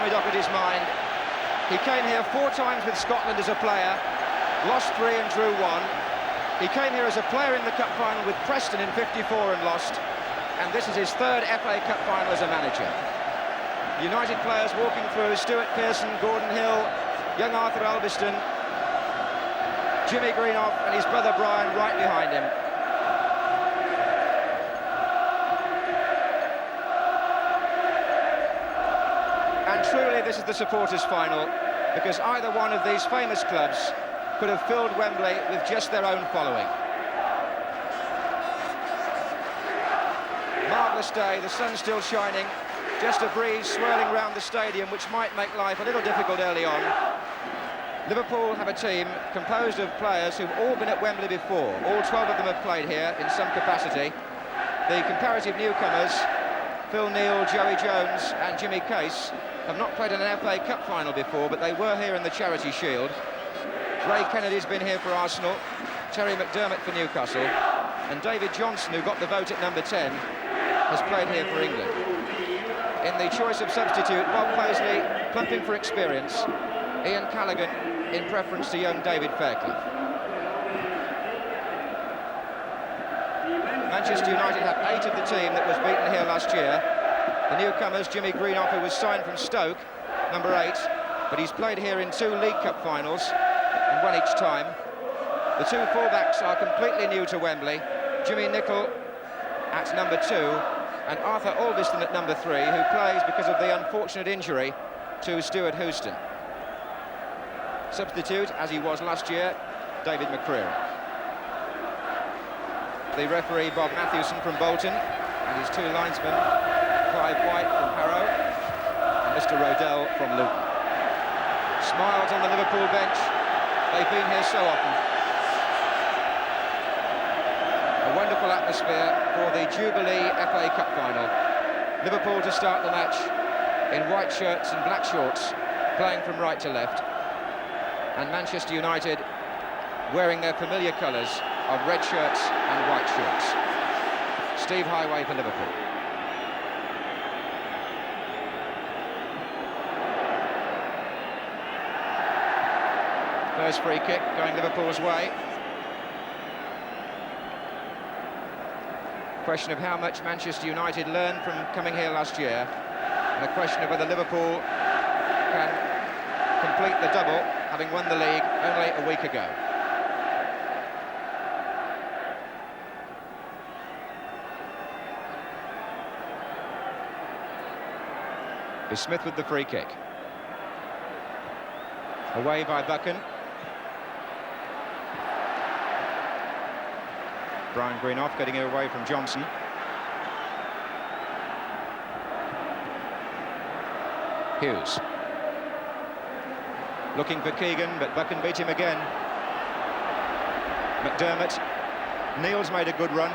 Tommy Docherty's mind. He came here 4 times with Scotland as a player, lost 3 and drew 1. He came here as a player in the cup final with Preston in '54 and lost. And this is his 3rd FA Cup final as a manager. United players walking through: Stuart Pearson, Gordon Hill, young Arthur Albiston, Jimmy Greenough and his brother Brian right behind him. And truly this is the supporters' final, because either one of these famous clubs could have filled Wembley with just their own following. Marvellous day, the sun's still shining, just a breeze swirling around the stadium which might make life a little difficult early on. Liverpool have a team composed of players who've all been at Wembley before. All 12 of them have played here in some capacity. The comparative newcomers, Phil Neal, Joey Jones and Jimmy Case, have not played in an FA Cup final before, but they were here in the Charity Shield. Ray Kennedy's been here for Arsenal, Terry McDermott for Newcastle, and David Johnson, who got the vote at number 10, has played here for England. In the choice of substitute, Bob Paisley pumping for experience, Ian Callaghan in preference to young David Fairclough. Manchester United have 8 of the team that was beaten here last year. The newcomers, Jimmy Greenough, who was signed from Stoke, number 8, but he's played here in 2 League Cup finals and won each time. The 2 fullbacks are completely new to Wembley: Jimmy Nicholl at number 2 and Arthur Albiston at number 3, who plays because of the unfortunate injury to Stuart Houston. Substitute, as he was last year, David McCreary. The referee, Bob Matthewson from Bolton, and his 2 linesmen, Clive White from Harrow and Mr. Rodell from Luton. Smiles on the Liverpool bench. They've been here so often. A wonderful atmosphere for the Jubilee FA Cup final. Liverpool to start the match in white shirts and black shorts, playing from right to left. And Manchester United wearing their familiar colours of red shirts and white shorts. Steve Highway for Liverpool. First free kick going Liverpool's way. Question of how much Manchester United learned from coming here last year, and a question of whether Liverpool can complete the double, having won the league only a week ago. Is Smith with the free kick. Away by Buchan. Brian Greenough getting it away from Johnson. Hughes. Looking for Keegan, but Buchan beat him again. McDermott. Neal's made a good run.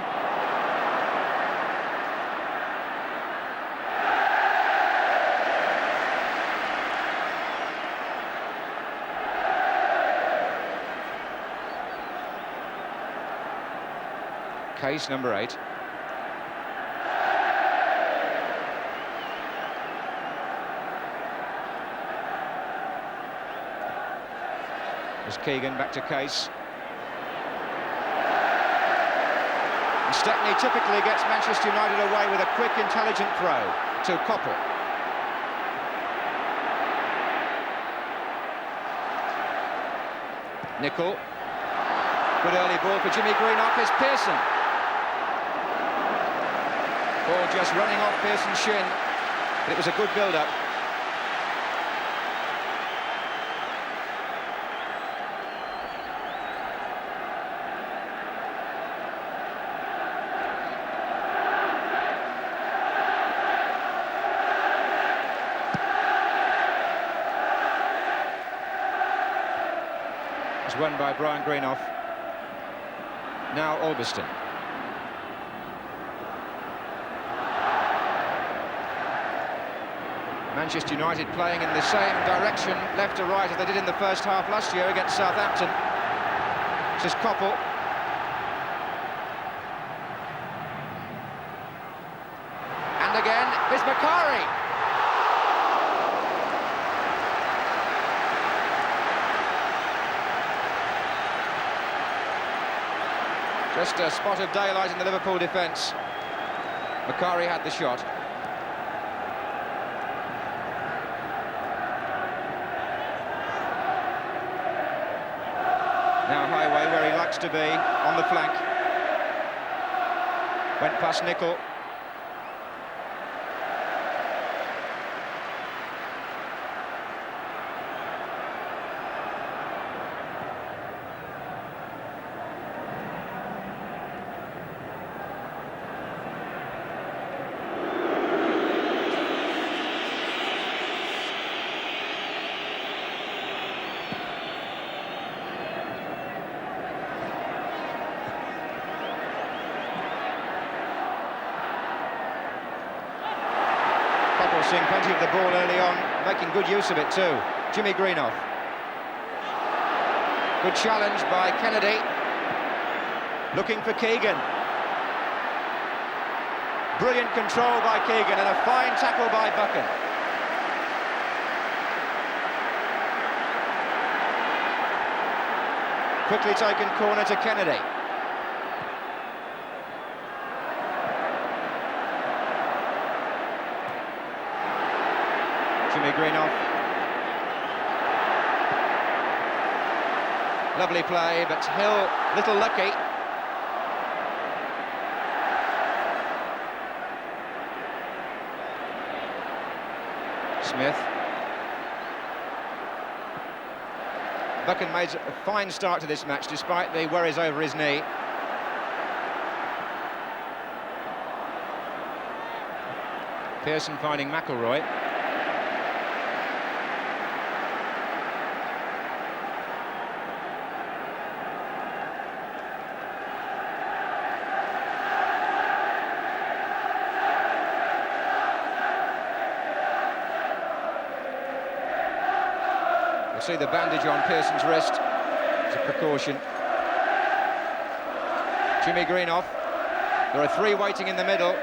Case, number 8. There's Keegan, back to Case. And Stepney typically gets Manchester United away with a quick, intelligent throw to Koppel. Nicholl. Good early ball for Jimmy Greenough. Here's Pearson. Ball just running off Pearson's shin, but it was a good build-up. It's won by Brian Greenough. Now Albiston. Manchester United playing in the same direction, left to right, as they did in the first half last year against Southampton. This is Koppel. And again, it's Macari. Just a spot of daylight in the Liverpool defence. Macari had the shot. Now Highway, where he likes to be, on the flank. Went past Nicol. Seeing plenty of the ball early on, making good use of it too. Jimmy Greenough. Good challenge by Kennedy. Looking for Keegan. Brilliant control by Keegan and a fine tackle by Buchan. Quickly taken corner to Kennedy. Jimmy Greenough. Lovely play, but Hill little lucky. Smith. Buchan made a fine start to this match despite the worries over his knee. Pearson finding McElroy. You'll see the bandage on Pearson's wrist as a precaution. Jimmy Greenough. There are three waiting in the middle.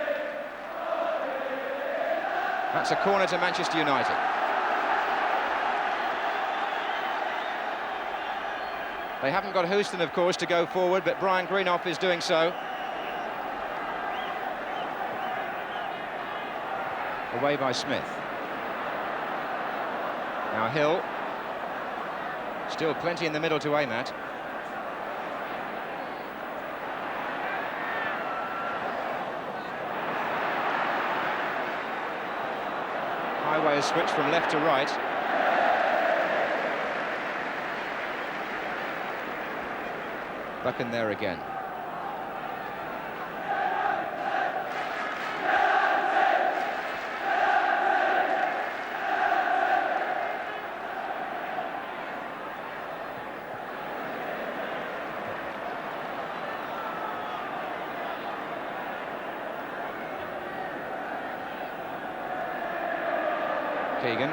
That's a corner to Manchester United. They haven't got Houston, of course, to go forward, but Brian Greenough is doing so. Away by Smith. Now Hill. Still plenty in the middle to aim at. Highway has switched from left to right. Buchan there again. Keegan.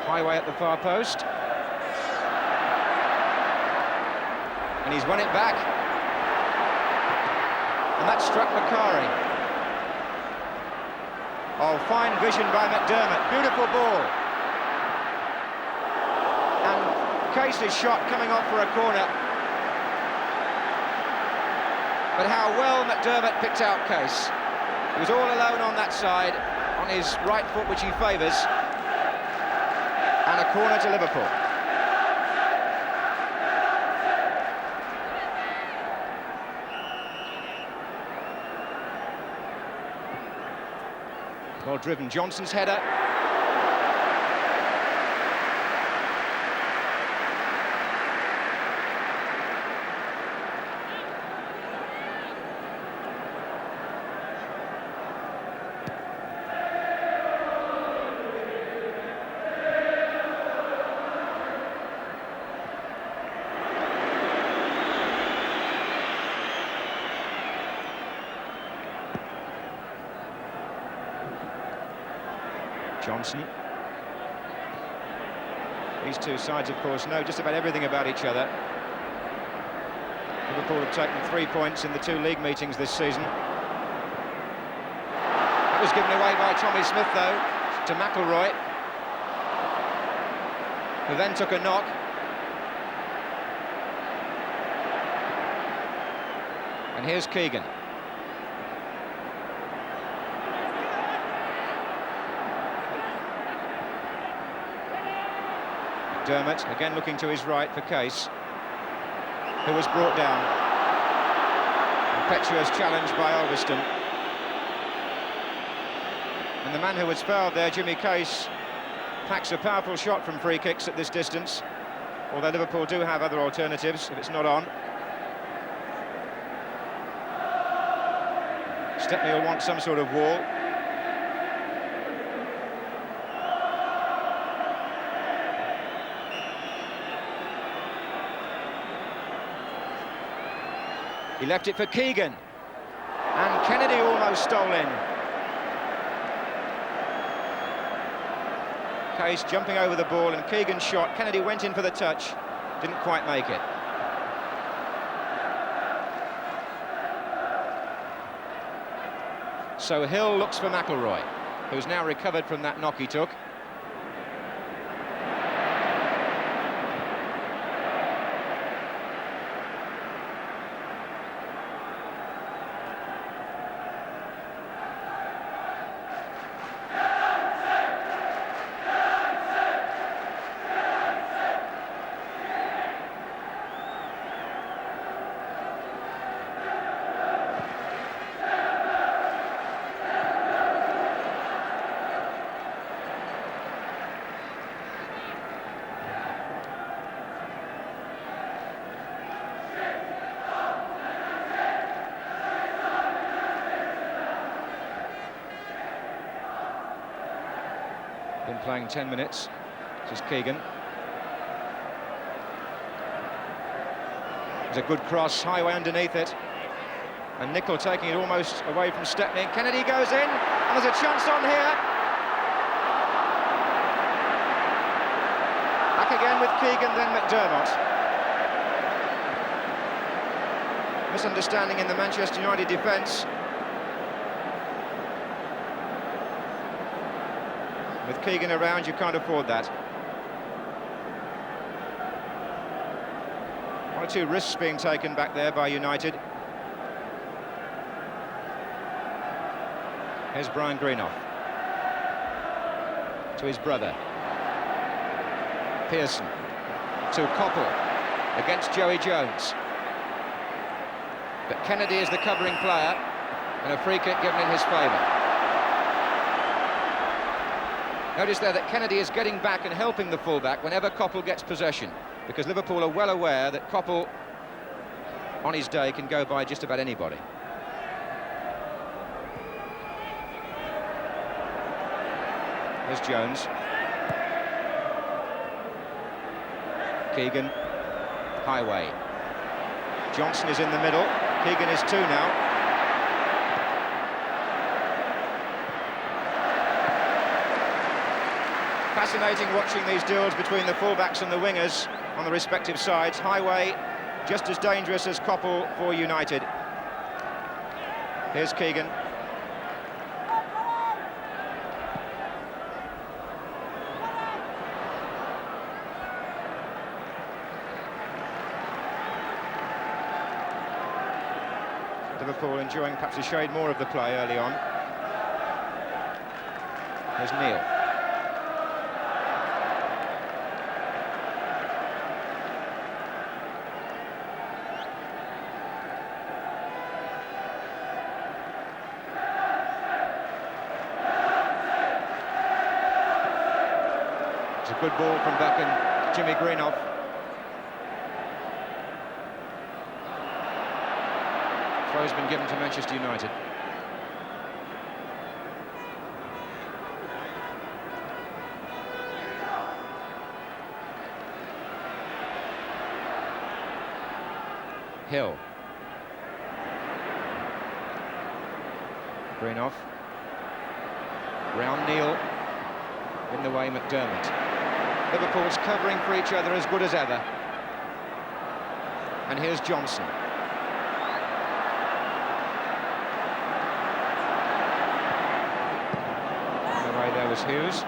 Highway at the far post. And he's won it back. And that struck Macari. Oh, fine vision by McDermott. Beautiful ball. And Case's shot coming off for a corner. But how well McDermott picked out Case. He was all alone on that side, on his right foot, which he favours. And a corner to Liverpool. Well driven, Johnson's header. Johnson. These two sides, of course, know just about everything about each other. Liverpool have taken 3 points in the 2 league meetings this season. That was given away by Tommy Smith, though, to McElroy, who then took a knock. And here's Keegan. Dermot again looking to his right for Case, who was brought down. Impetuous challenge by Ulverston. And the man who was fouled there, Jimmy Case, packs a powerful shot from free kicks at this distance, although Liverpool do have other alternatives if it's not on. Stepney will want some sort of wall. He left it for Keegan, and Kennedy almost stole in. Case jumping over the ball, and Keegan shot. Kennedy went in for the touch, didn't quite make it. So Hill looks for McIlroy, who's now recovered from that knock he took. Been playing 10 minutes. This is Keegan. It's a good cross, highway underneath it. And Nicol taking it almost away from Stepney. Kennedy goes in, and there's a chance on here. Back again with Keegan, then McDermott. Misunderstanding in the Manchester United defence. With Keegan around, you can't afford that. One or two risks being taken back there by United. Here's Brian Greenough. To his brother. Pearson. To Coppell. Against Joey Jones. But Kennedy is the covering player, and a free kick given in his favour. Notice there that Kennedy is getting back and helping the fullback whenever Coppell gets possession, because Liverpool are well aware that Coppell, on his day, can go by just about anybody. There's Jones. Keegan. Highway. Johnson is in the middle. Keegan is 2 now. Fascinating watching these duels between the fullbacks and the wingers on the respective sides. Highway just as dangerous as Coppell for United. Here's Keegan. Liverpool enjoying perhaps a shade more of the play early on. There's Neil. It's a good ball from back and Jimmy Greenough. Throw's been given to Manchester United. Hill. Greenough. Round Neil. In the way McDermott. Liverpool's covering for each other as good as ever. And here's Johnson. In the way there was Hughes.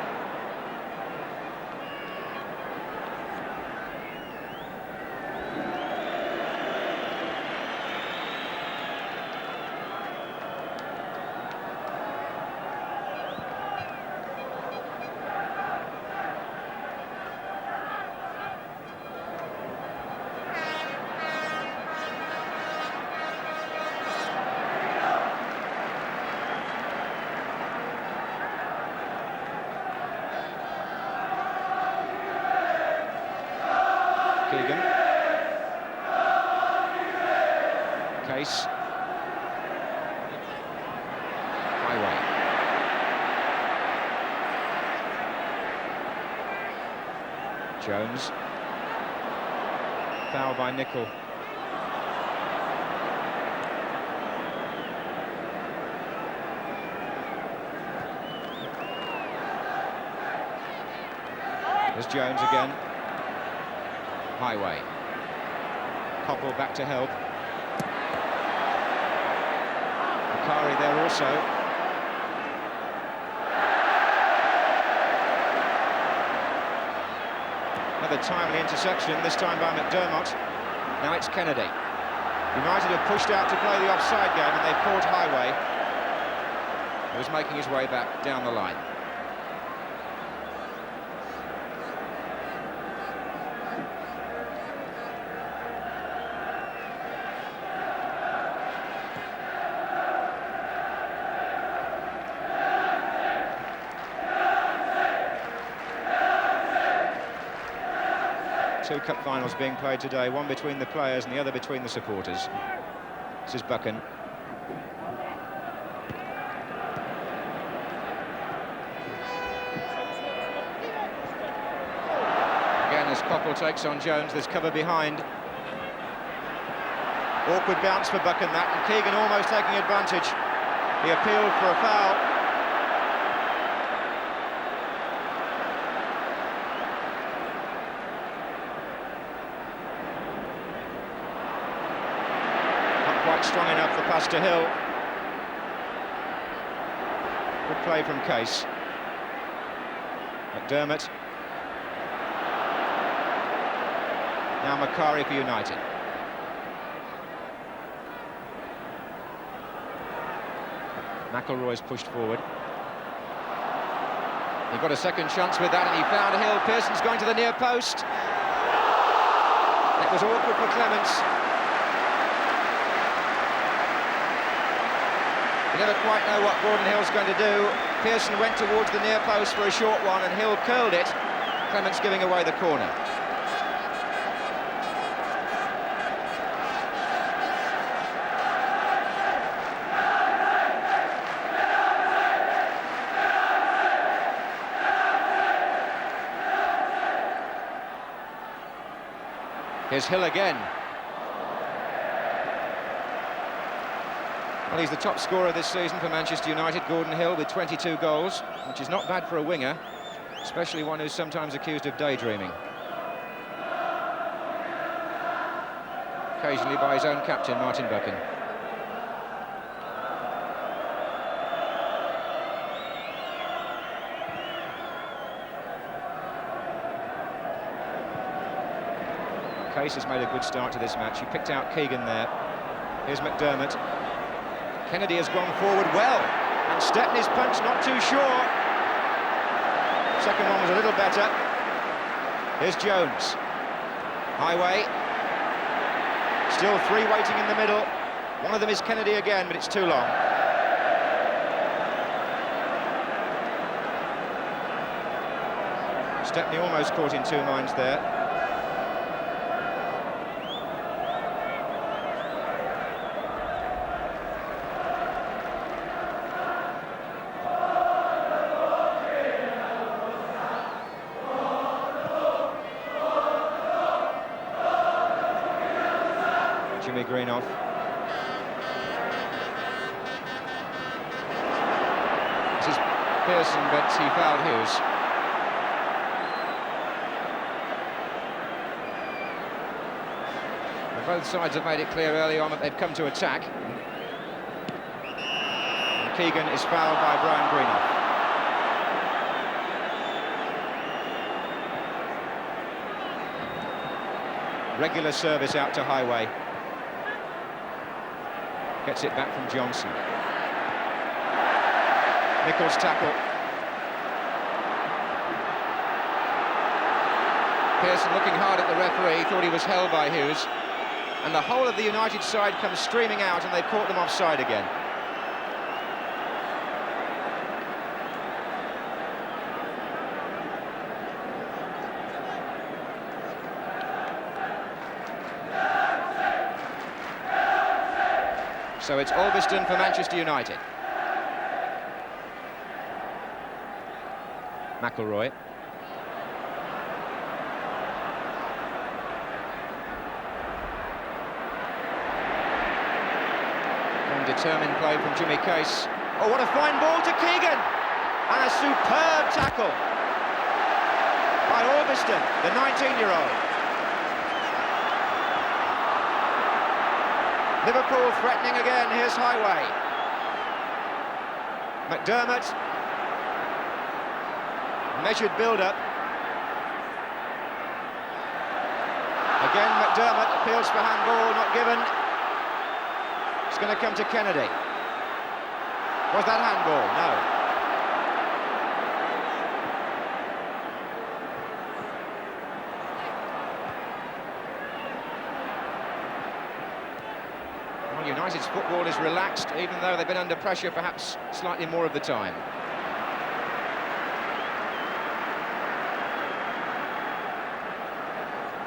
Keegan. Case. Highway. Jones. Foul by Nicol. There's Jones again. Highway. Koppel back to help. Makari there also. Another timely interception, this time by McDermott. Now it's Kennedy. United have pushed out to play the offside game and they've caught Highway, who is making his way back down the line. Two cup finals being played today, one between the players and the other between the supporters. This is Buchan. Again, as Koppel takes on Jones, there's cover behind. Awkward bounce for Buchan, that, and Keegan almost taking advantage. He appealed for a foul. Quite strong enough, the pass to Hill. Good play from Case. McDermott. Now Makari for United. McElroy's pushed forward. He got a second chance with that and he found Hill. Pearson's going to the near post. That was awkward for Clements. You never quite know what Gordon Hill's going to do. Pearson went towards the near post for a short one and Hill curled it. Clements giving away the corner. Here's Hill again. Well, he's the top scorer this season for Manchester United, Gordon Hill, with 22 goals, which is not bad for a winger, especially one who's sometimes accused of daydreaming. Occasionally by his own captain, Martin Buchan. Case has made a good start to this match. He picked out Keegan there. Here's McDermott. Kennedy has gone forward well, and Stepney's punch not too sure. Second one was a little better. Here's Jones. Highway. Still three waiting in the middle. One of them is Kennedy again, but it's too long. Stepney almost caught in two minds there. Jimmy Greenoff. This is Pearson, but he fouled Hughes. Well, both sides have made it clear early on that they've come to attack. And Keegan is fouled by Brian Greenoff. Regular service out to Highway. Gets it back from Johnson. Nicol's tackle. Pearson looking hard at the referee, thought he was held by Hughes. And the whole of the United side comes streaming out and they've caught them offside again. So it's Albiston for Manchester United. McIlroy. And determined play from Jimmy Case. Oh, what a fine ball to Keegan! And a superb tackle by Albiston, the 19-year-old. Liverpool threatening again. Here's Highway. McDermott. Measured build-up. Again, McDermott appeals for handball, not given. It's going to come to Kennedy. Was that handball? No. Well, United's football is relaxed, even though they've been under pressure perhaps slightly more of the time.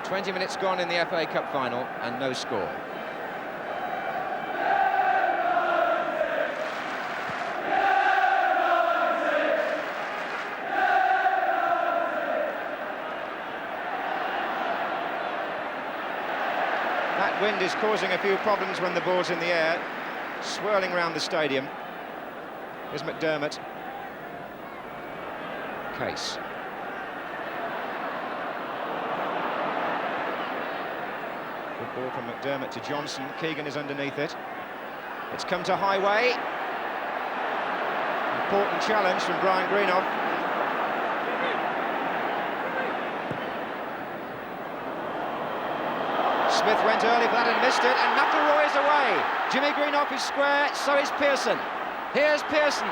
"20 minutes gone in the FA Cup final and no score. That wind is causing a few problems when the ball's in the air, swirling around the stadium. Here's McDermott. Case. Good ball from McDermott to Johnson. Keegan is underneath it. It's come to Highway. Important challenge from Brian Greenough. Smith went early for that and missed it, and McIlroy is away. Jimmy Greenough is square, so is Pearson. Here's Pearson.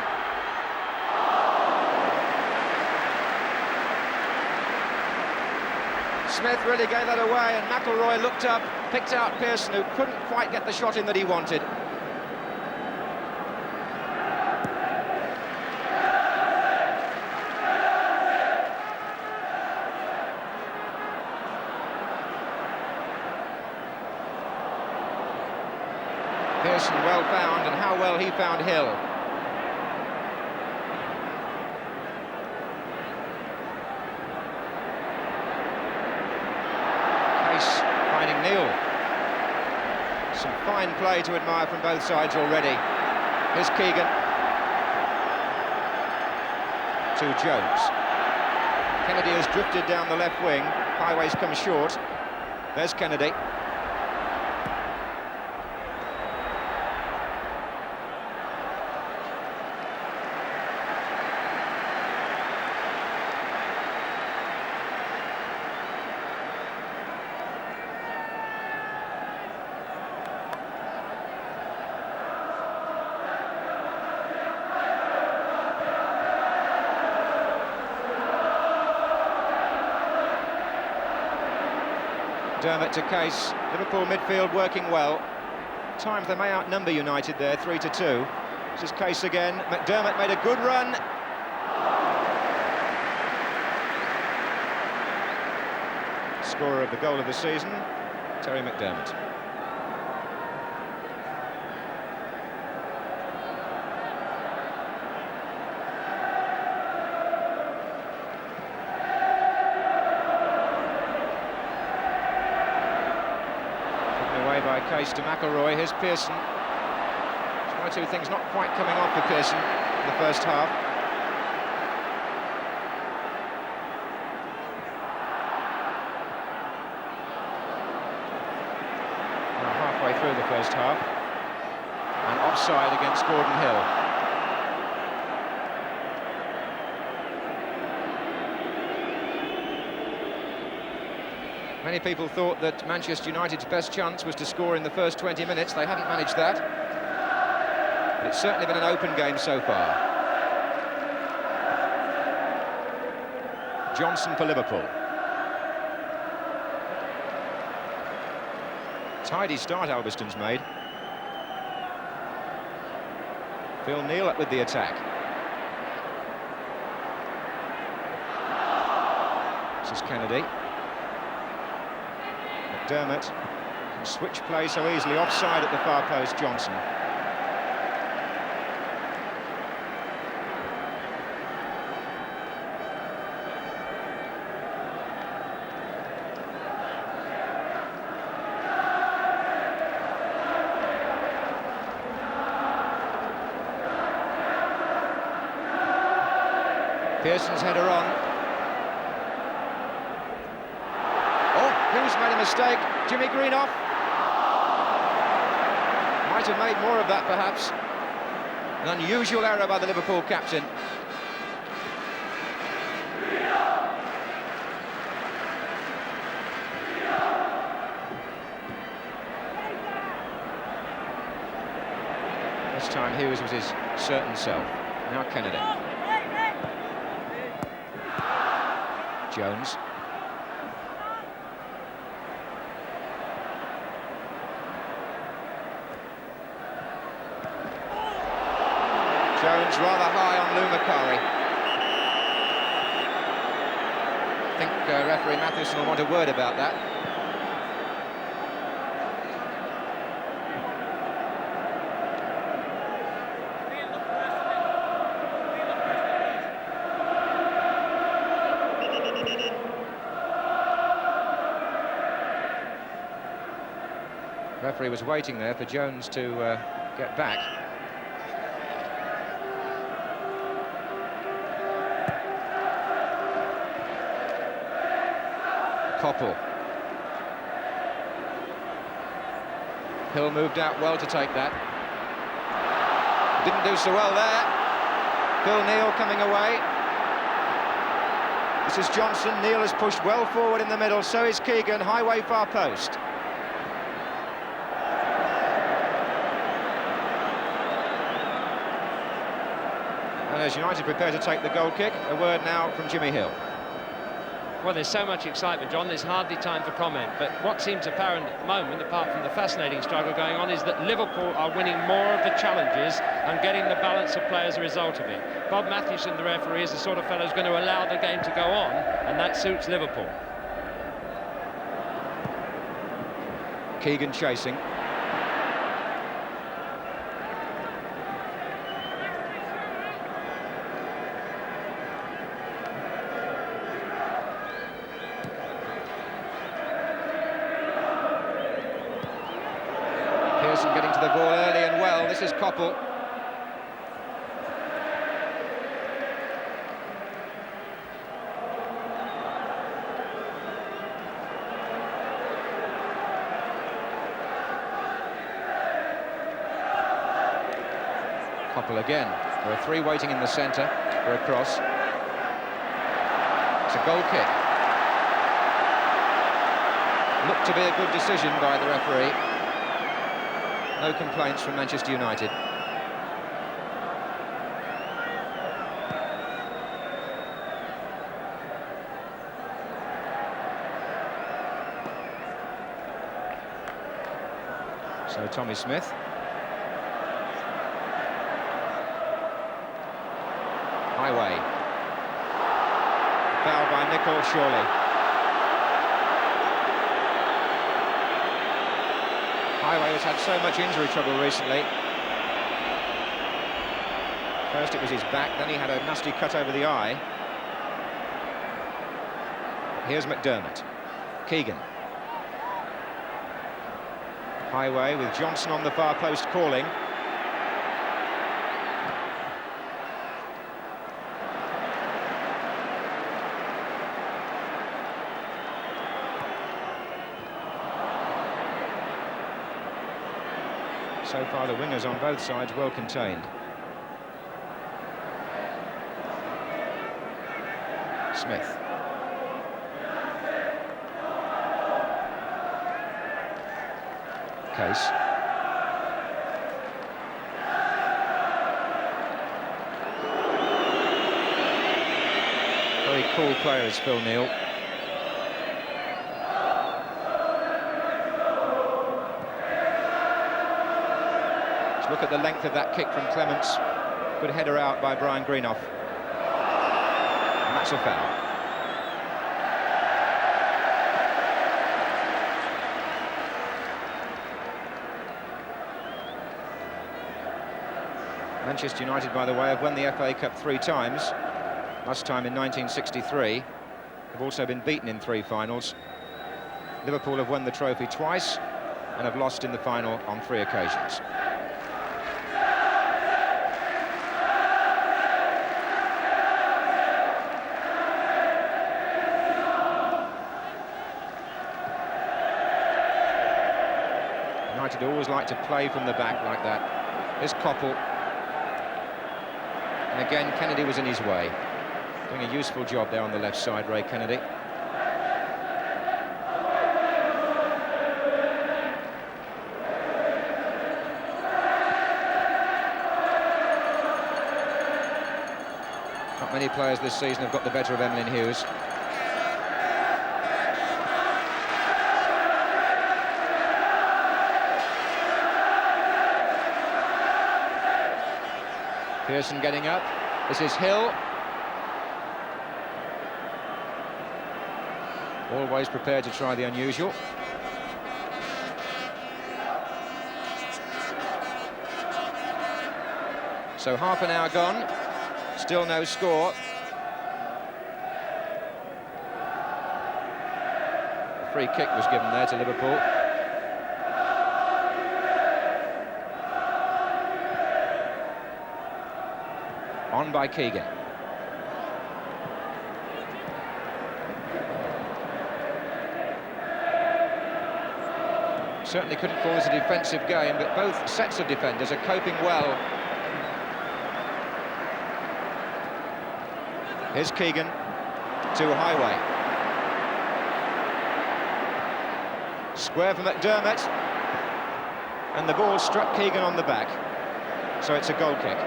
Smith really gave that away, and McIlroy looked up, picked out Pearson, who couldn't quite get the shot in that he wanted. Pearson well found, and how well he found Hill. Case finding Neal. Some fine play to admire from both sides already. Here's Keegan. To Jones. Kennedy has drifted down the left wing. Highway's come short. There's Kennedy. Dermot to Case. Liverpool midfield working well. At times they may outnumber United there, 3-2. This is Case again. McDermott made a good run. Scorer of the goal of the season, Terry McDermott. By Case to McIlroy. Here's Pearson. It's one or two things not quite coming off for Pearson in the first half. Now halfway through the first half, and offside against Gordon Hill. Many people thought that Manchester United's best chance was to score in the first 20 minutes. They haven't managed that. But it's certainly been an open game so far. Johnson for Liverpool. Tidy start Albiston's made. Phil Neal up with the attack. This is Kennedy. McDermott can switch play so easily. Offside at the far post, Johnson. Pearson's header on. Oh, who's made a mistake? Jimmy Greenough. Might have made more of that, perhaps. An unusual error by the Liverpool captain. This time Hughes was his certain self. Now Kennedy. Jones. Jones rather high on Lumakari. I think referee Mathewson will want a word about that. Referee was waiting there for Jones to get back. Koppel. Hill moved out well to take that. Didn't do so well there. Phil Neal coming away. This is Johnson. Neal has pushed well forward in the middle. So is Keegan. Highway far post. And as United prepare to take the goal kick, a word now from Jimmy Hill. Well, there's so much excitement, John, there's hardly time for comment. But what seems apparent at the moment, apart from the fascinating struggle going on, is that Liverpool are winning more of the challenges and getting the balance of play as a result of it. Bob Mathewson, the referee, is the sort of fellow who's going to allow the game to go on, and that suits Liverpool. Keegan chasing. Pearson getting to the ball early and well. This is Koppel. Koppel again. There are three waiting in the centre for a cross. It's a goal kick. Looked to be a good decision by the referee. No complaints from Manchester United. So Tommy Smith. Highway. Foul by Nicol, surely. Highway has had so much injury trouble recently. First it was his back, then he had a nasty cut over the eye. Here's McDermott. Keegan. Highway with Johnson on the far post calling. So far the wingers on both sides well contained. Smith. Case. Very cool player is Phil Neal. Look at the length of that kick from Clements. Good header out by Brian Greenough. And that's a foul. Manchester United, by the way, have won the FA Cup 3 times. Last time in 1963. They've also been beaten in 3 finals. Liverpool have won the trophy twice and have lost in the final on 3 occasions. United always like to play from the back like that. Here's Koppel. And again, Kennedy was in his way. Doing a useful job there on the left side, Ray Kennedy. Not many players this season have got the better of Emlyn Hughes. Pearson getting up. This is Hill. Always prepared to try the unusual. So half an hour gone. Still no score. A free kick was given there to Liverpool. On by Keegan. Certainly couldn't call this a defensive game, but both sets of defenders are coping well. Here's Keegan to Highway. Square for McDermott. And the ball struck Keegan on the back. So it's a goal kick.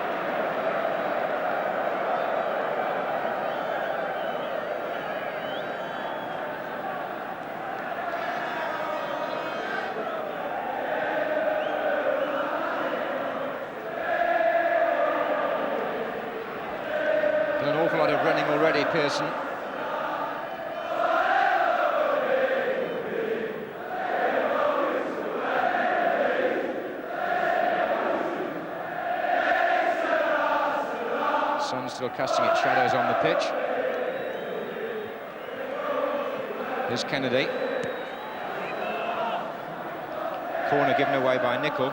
An awful lot of running already, Pearson. Sun still casting its shadows on the pitch. Here's Kennedy. Corner given away by Nicol.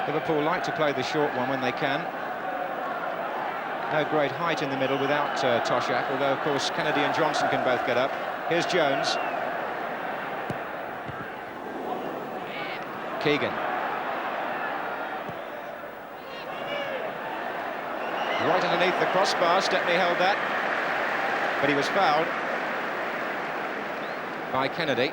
Liverpool like to play the short one when they can. No great height in the middle without Toshak, although, of course, Kennedy and Johnson can both get up. Here's Jones. Keegan. Right underneath the crossbar, Stepney held that. But he was fouled by Kennedy.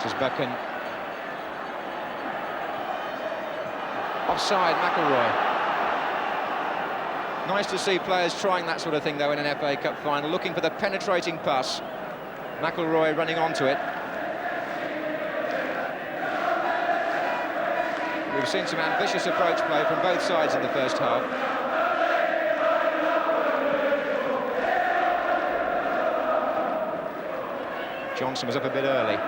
This is Buchan. Offside, McIlroy. Nice to see players trying that sort of thing, though, in an FA Cup final, looking for the penetrating pass. McIlroy running onto it. We've seen some ambitious approach play from both sides in the first half. Johnson was up a bit early.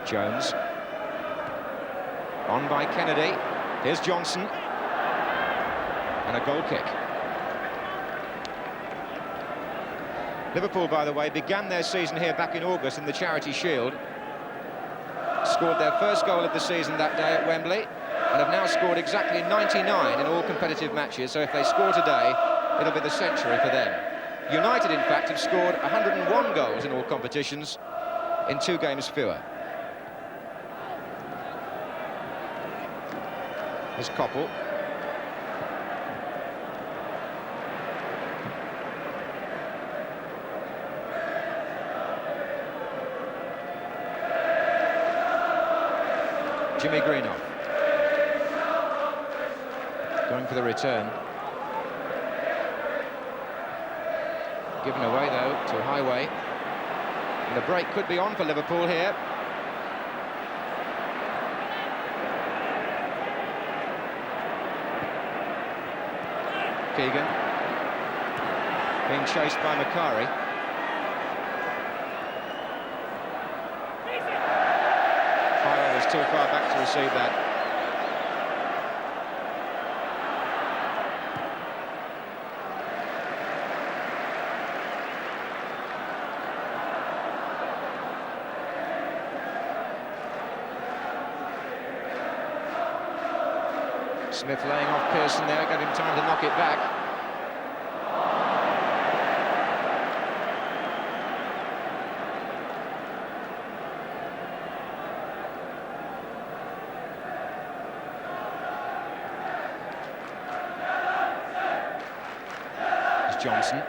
Jones. On by Kennedy. Here's Johnson. And a goal kick. Liverpool, by the way, began their season here back in August in the Charity Shield. Scored their first goal of the season that day at Wembley, and have now scored exactly 99 in all competitive matches, so if they score today, it'll be the century for them. United, in fact, have scored 101 goals in all competitions in 2 games fewer. Here's Koppel. Jimmy Greenough. Going for the return. Given away, though, to Highway. And the break could be on for Liverpool here. Keegan. Being chased by Macari. Highway was too far back to receive that. Smith laying off Pearson there, gave him time to knock it back. It's Johnson.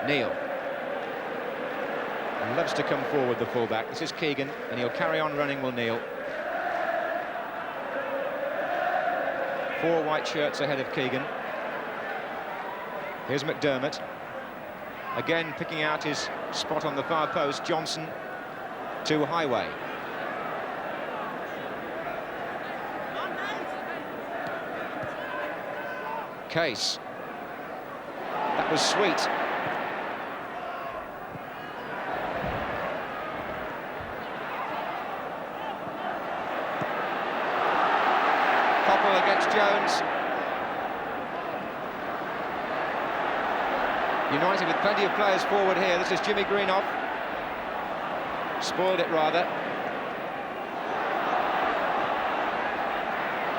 Neal. He loves to come forward, the fullback. This is Keegan, and he'll carry on running, will Neal. 4 white shirts ahead of Keegan. Here's McDermott. Again picking out his spot on the far post. Johnson to Highway. Case. That was Sweet. Against Jones. United with plenty of players forward here. This is Jimmy Greenoff. Spoiled it rather.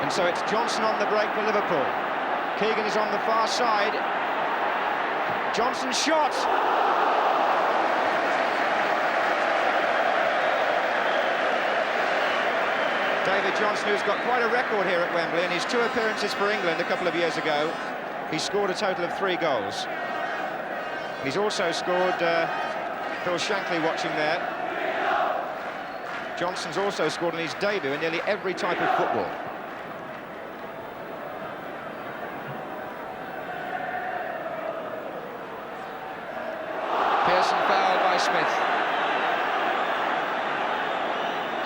And so it's Johnson on the break for Liverpool. Keegan is on the far side. Johnson's shot. David Johnson, who's got quite a record here at Wembley, in his 2 appearances for England a couple of years ago, he scored a total of 3 goals. He's also scored, Phil Shankly watching there. Johnson's also scored in his debut in nearly every type of football. Pearson fouled by Smith.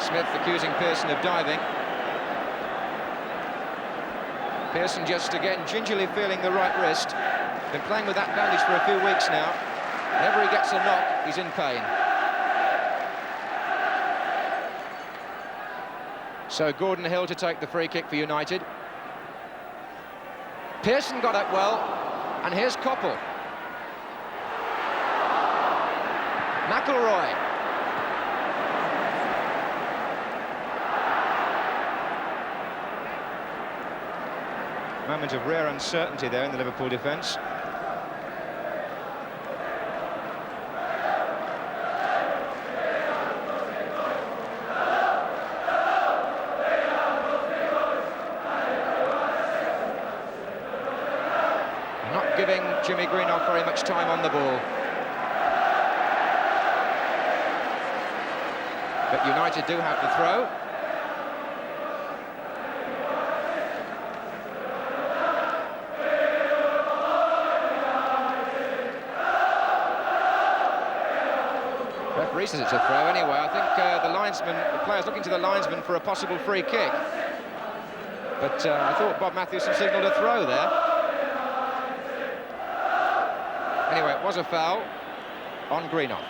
Smith accusing Pearson of diving. Pearson just again gingerly feeling the right wrist. Been playing with that bandage for a few weeks now. Whenever he gets a knock, he's in pain. So Gordon Hill to take the free kick for United. Pearson got up well, and here's Koppel. McIlroy. Moment of rare uncertainty there in the Liverpool defence. Not giving Jimmy Greenoff very much time on the ball. But United do have the throw. Referee says it's a throw anyway. I think the player's looking to the linesman for a possible free kick. But I thought Bob Matthewson signalled a throw there. Anyway, it was a foul on Greenoff.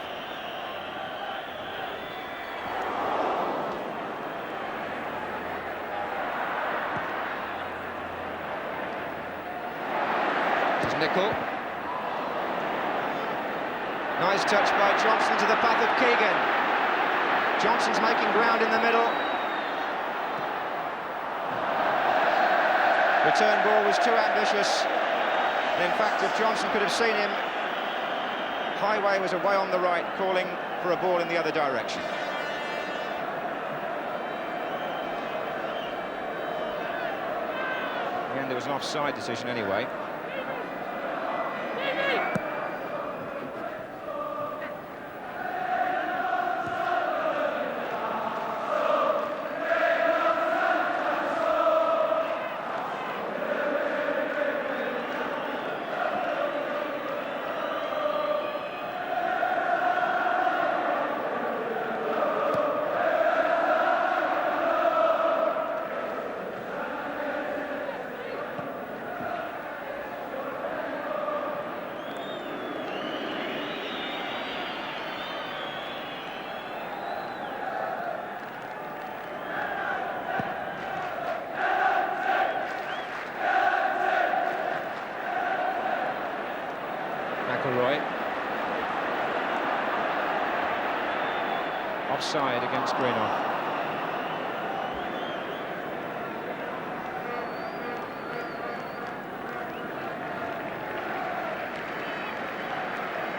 This is Nicol. Nice touch by Johnson to the path of Keegan. Johnson's making ground in the middle. Return ball was too ambitious. And in fact, if Johnson could have seen him, Highway was away on the right, calling for a ball in the other direction. In the end, there was an offside decision anyway. Offside against Greenough.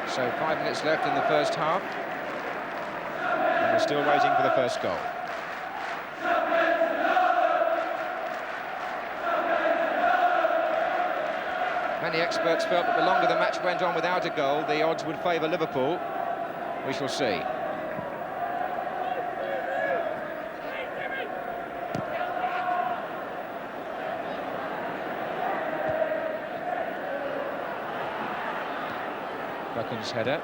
So 5 minutes left in the first half. And we're still waiting for the first goal. Many experts felt that the longer the match went on without a goal, the odds would favour Liverpool. We shall see. Buchan's header.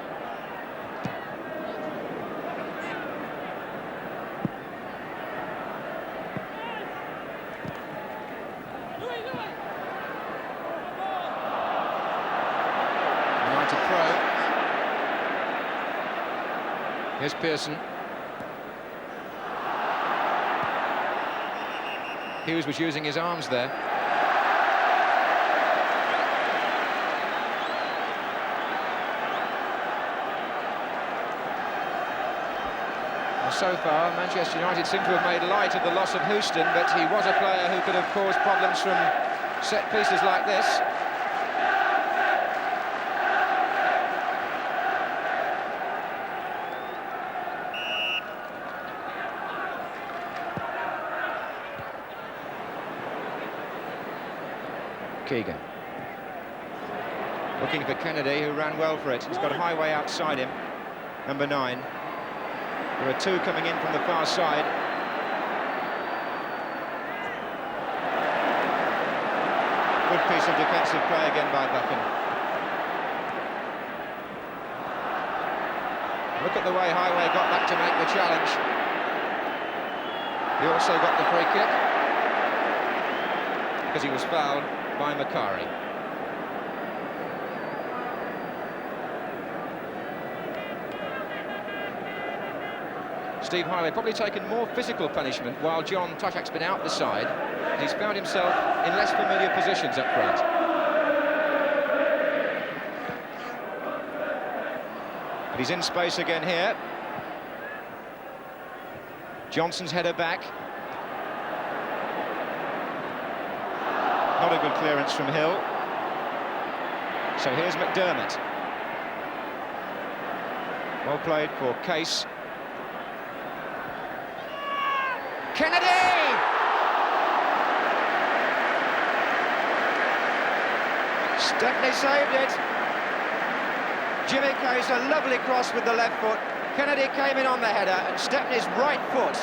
United throw. Here's Pearson. Hughes was using his arms there. So far, Manchester United seem to have made light of the loss of Houston, but he was a player who could have caused problems from set pieces like this. Keegan. Looking for Kennedy, who ran well for it. He's got a highway outside him, number 9. There are 2 coming in from the far side. Good piece of defensive play again by Buchan. Look at the way Highway got back to make the challenge. He also got the free kick because he was fouled by Macari. Steve Highway probably taken more physical punishment while John Tuchak's been out the side. He's found himself in less familiar positions up front. But he's in space again here. Johnson's header back. Not a good clearance from Hill. So here's McDermott. Well played for Case. Kennedy! Stepney saved it. Jimmy Case, a lovely cross with the left foot. Kennedy came in on the header, and Stepney's right foot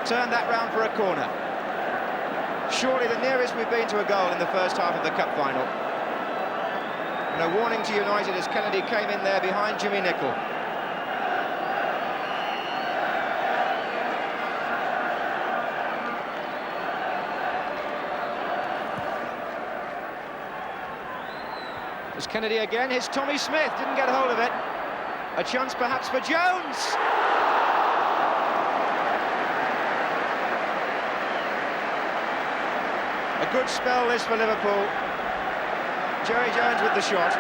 turned that round for a corner. Surely the nearest we've been to a goal in the first half of the cup final. And a warning to United as Kennedy came in there behind Jimmy Nicholl. It's Kennedy again. Here's Tommy Smith, didn't get hold of it. A chance perhaps for Jones. A good spell this for Liverpool. Jerry Jones with the shot.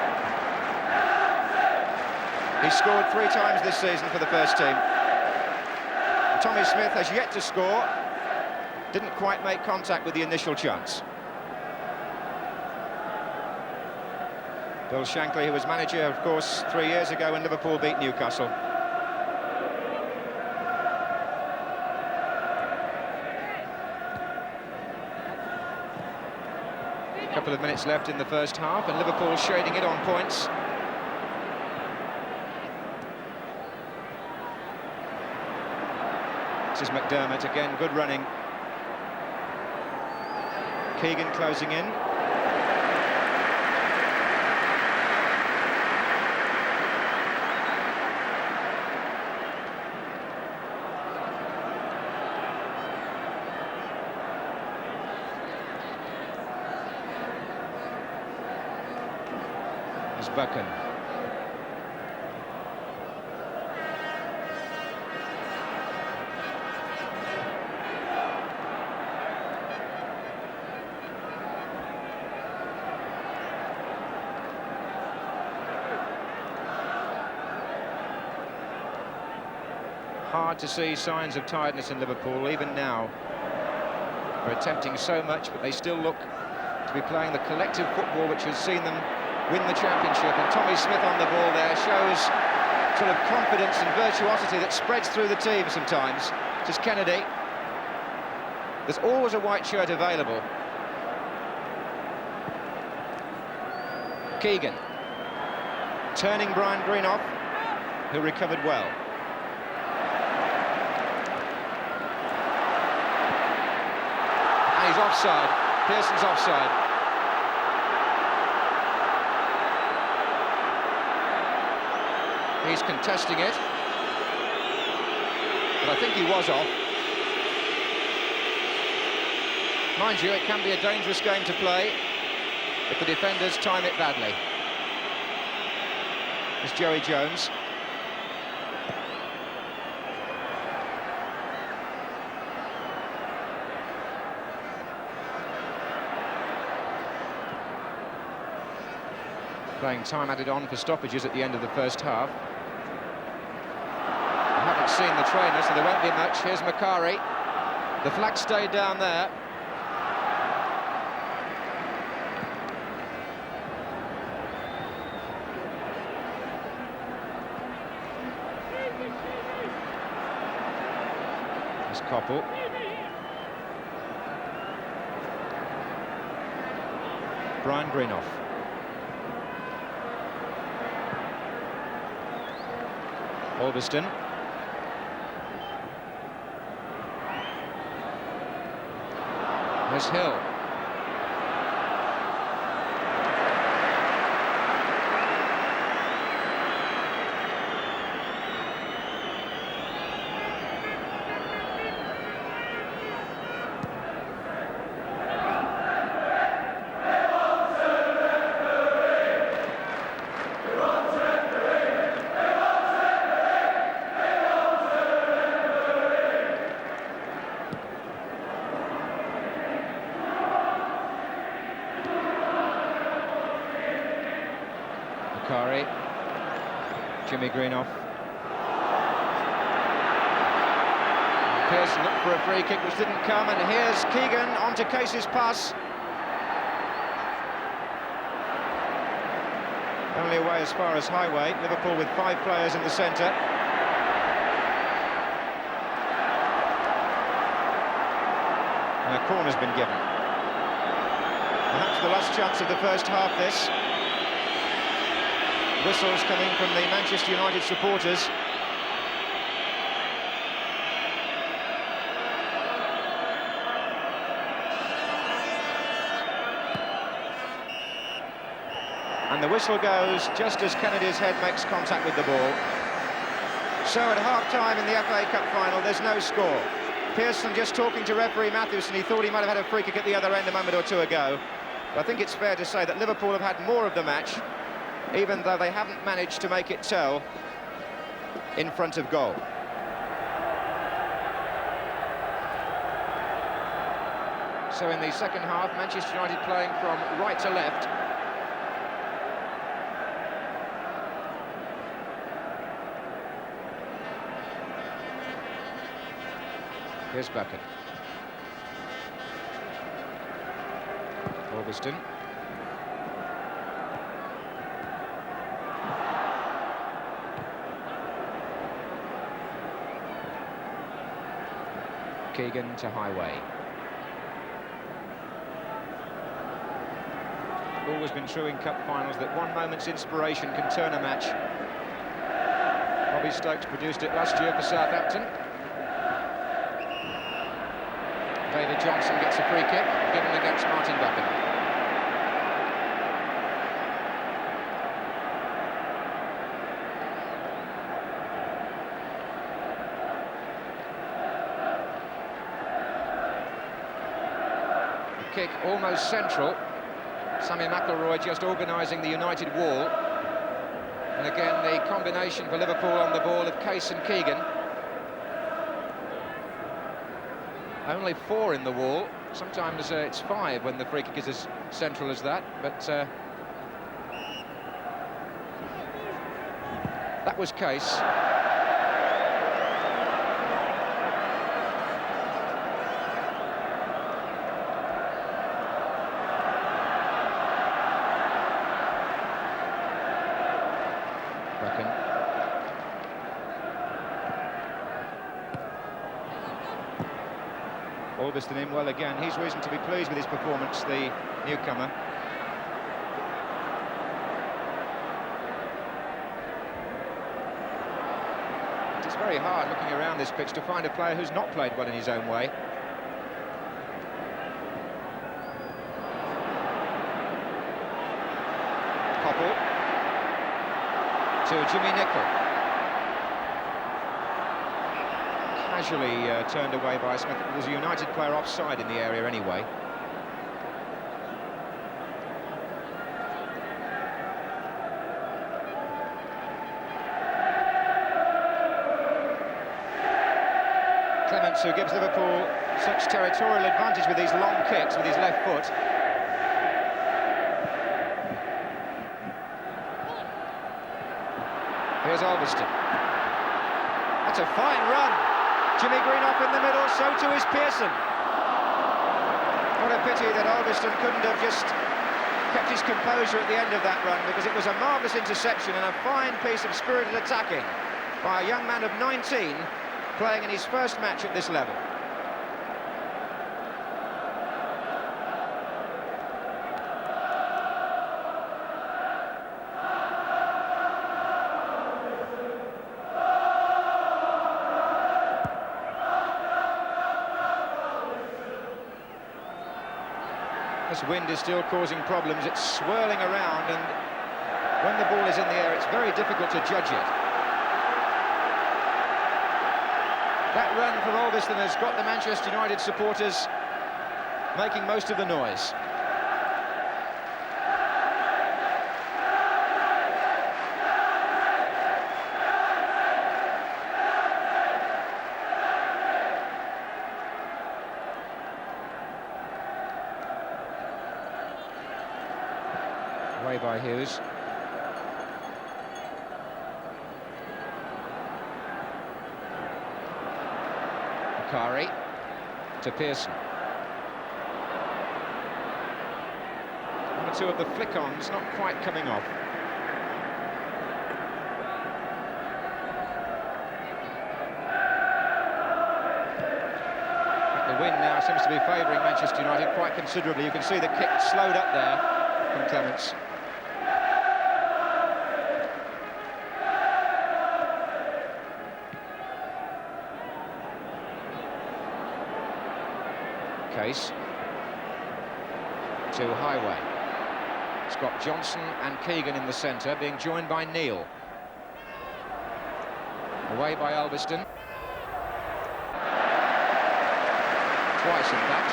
He scored 3 times this season for the first team. Tommy Smith has yet to score. Didn't quite make contact with the initial chance. Bill Shankly, who was manager, of course, 3 years ago when Liverpool beat Newcastle. A couple of minutes left in the first half, and Liverpool shading it on points. This is McDermott again, good running. Keegan closing in. Buchan. hard to see signs of tiredness in Liverpool, even now. They're attempting so much, but they still look to be playing the collective football which has seen them win the championship. And Tommy Smith on the ball there shows sort of confidence and virtuosity that spreads through the team sometimes. Just Kennedy. There's always a white shirt available. Keegan. Turning Brian Greenoff, who recovered well. And he's offside. Pearson's offside. He's contesting it. But I think he was off. Mind you, it can be a dangerous game to play if the defenders time it badly. It's Joey Jones. Playing time added on for stoppages at the end of the first half. I haven't seen the trainer, so there won't be much. Here's Makari. The flag stayed down there. It's Koppel. Brian Greenoff. Olberston. There's Hill. Makari, Jimmy Greenoff. Pearson looked for a free kick which didn't come, and here's Keegan onto Case's pass. Only away as far as Highway. Liverpool with 5 players in the centre. And a corner's been given. Perhaps the last chance of the first half, this. Whistles coming from the Manchester United supporters. And the whistle goes just as Kennedy's head makes contact with the ball. So at half-time in the FA Cup final, there's no score. Pearson just talking to referee Matthewson. He thought he might have had a free kick at the other end a moment or two ago. But I think it's fair to say that Liverpool have had more of the match, even though they haven't managed to make it tell in front of goal. So in the second half, Manchester United playing from right to left. Here's Bucket. Augustin. Keegan to Highway. Always been true in cup finals that one moment's inspiration can turn a match. Bobby Stokes produced it last year for Southampton. David Johnson gets a free kick, given against Martin Buchan. Kick almost central. Sammy McIlroy just organising the United wall. And again, the combination for Liverpool on the ball of Case and Keegan. Only 4 in the wall. Sometimes it's 5 when the free kick is as central as that. But that was Case. Albiston in well again. He's reason to be pleased with his performance, the newcomer. It's very hard looking around this pitch to find a player who's not played well in his own way. Koppel to Jimmy Nicholl. Casually turned away by Smith. There's a United player offside in the area anyway. Clements, who gives Liverpool such territorial advantage with these long kicks with his left foot. Here's Albiston. That's a fine run. Jimmy Greenough in the middle, so too is Pearson. What a pity that Albiston couldn't have just kept his composure at the end of that run, because it was a marvellous interception and a fine piece of spirited attacking by a young man of 19 playing in his first match at this level. This wind is still causing problems. It's swirling around, and when the ball is in the air, it's very difficult to judge it. That run from Albiston has got the Manchester United supporters making most of the noise. Away by Hughes. Kari to Pearson. One or two of the flick-ons not quite coming off. The wind now seems to be favouring Manchester United quite considerably. You can see the kick slowed up there from Clements. Case to Highway. It's got Johnson and Keegan in the centre, being joined by Neal. Away by Albiston. Twice, in fact.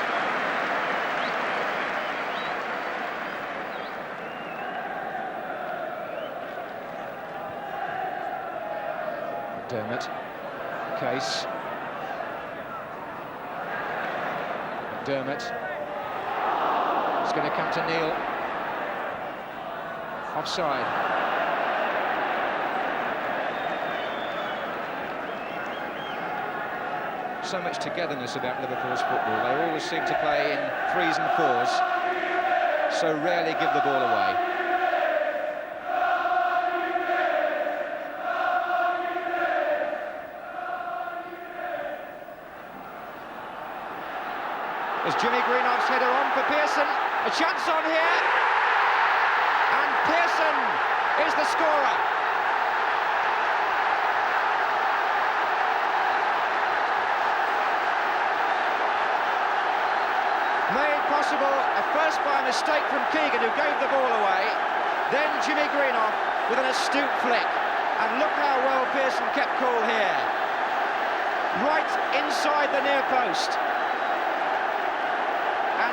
Dermot. Case. Dermot. It's going to come to Neal. Offside. So much togetherness about Liverpool's football. They always seem to play in 3s and 4s, so rarely give the ball away. As Jimmy Greenoff's header on for Pearson, a chance on here, and Pearson is the scorer. Made possible at first by a mistake from Keegan, who gave the ball away, then Jimmy Greenoff with an astute flick, and look how well Pearson kept cool here. Right inside the near post.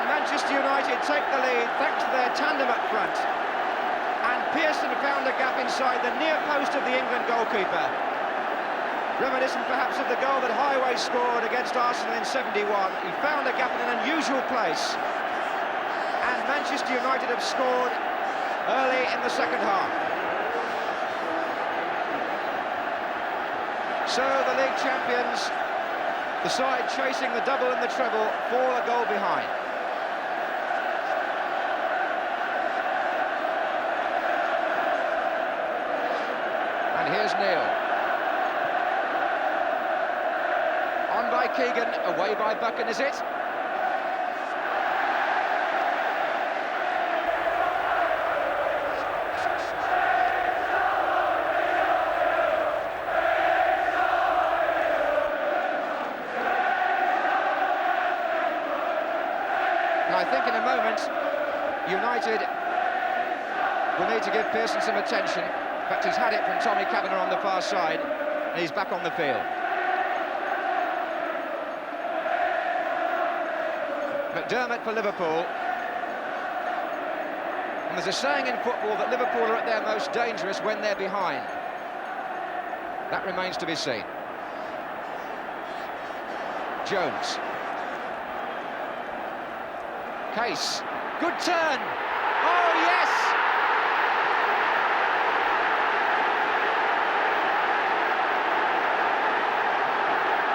Manchester United take the lead thanks to their tandem up front, and Pearson found a gap inside the near post of the England goalkeeper, reminiscent perhaps of the goal that Highway scored against Arsenal in '71. He found a gap in an unusual place, and Manchester United have scored early in the second half. So the league champions, the side chasing the double and the treble, fall a goal behind. Here's Neal. On by Keegan, away by Buchan, is it? think in a moment United will need to give Pearson some attention. In fact, he's had it from Tommy Kavanagh on the far side, and he's back on the field. McDermott for Liverpool. And there's a saying in football that Liverpool are at their most dangerous when they're behind. That remains to be seen. Jones. Case. Good turn. Oh, yes!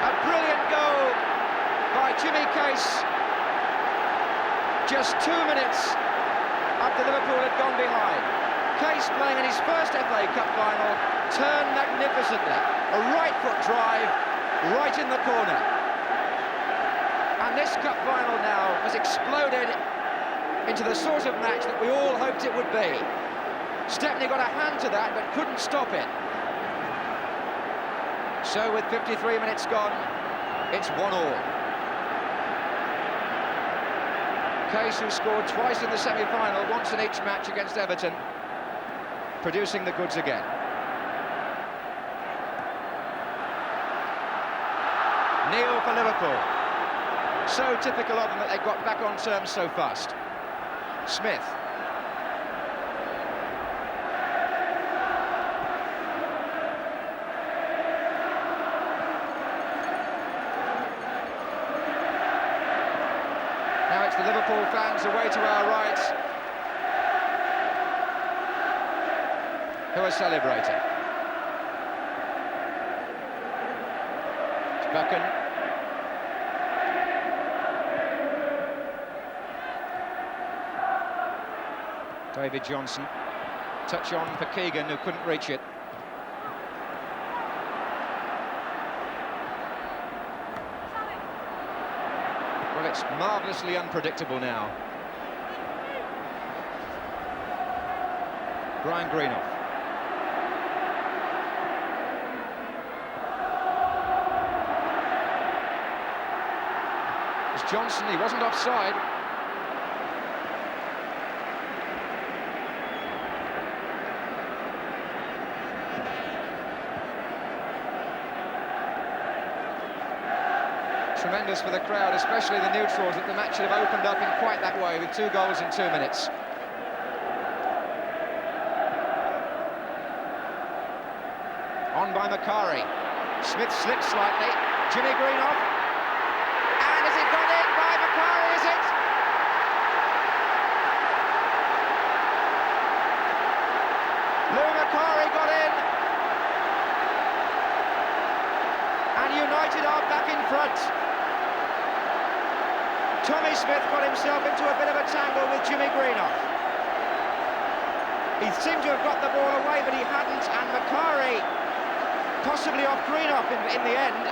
A brilliant goal by Jimmy Case. Just 2 minutes after Liverpool had gone behind. Case playing in his first FA Cup final, turned magnificently. A right foot drive, right in the corner. And this cup final now has exploded into the sort of match that we all hoped it would be. Stepney got a hand to that, but couldn't stop it. So with 53 minutes gone, it's 1-1. Case, who scored twice in the semi-final, once in each match against Everton, producing the goods again. Neil for Liverpool. So typical of them that they got back on terms so fast. Smith. Now it's the Liverpool fans away to our right who are celebrating. It's Buchan. David Johnson. Touch on for Keegan, who couldn't reach it. Well, it's marvellously unpredictable now. Brian Greenough. It's Johnson, he wasn't offside. Tremendous for the crowd, especially the neutrals, that the match should have opened up in quite that way, with 2 goals in 2 minutes. On by Macari. Smith slips slightly. Jimmy Greenough. And has it gone in by Macari, is it? Lou Macari got in. And United are back in front. Tommy Smith got himself into a bit of a tangle with Jimmy Greenough. He seemed to have got the ball away, but he hadn't, and Macari possibly off Greenough in the end.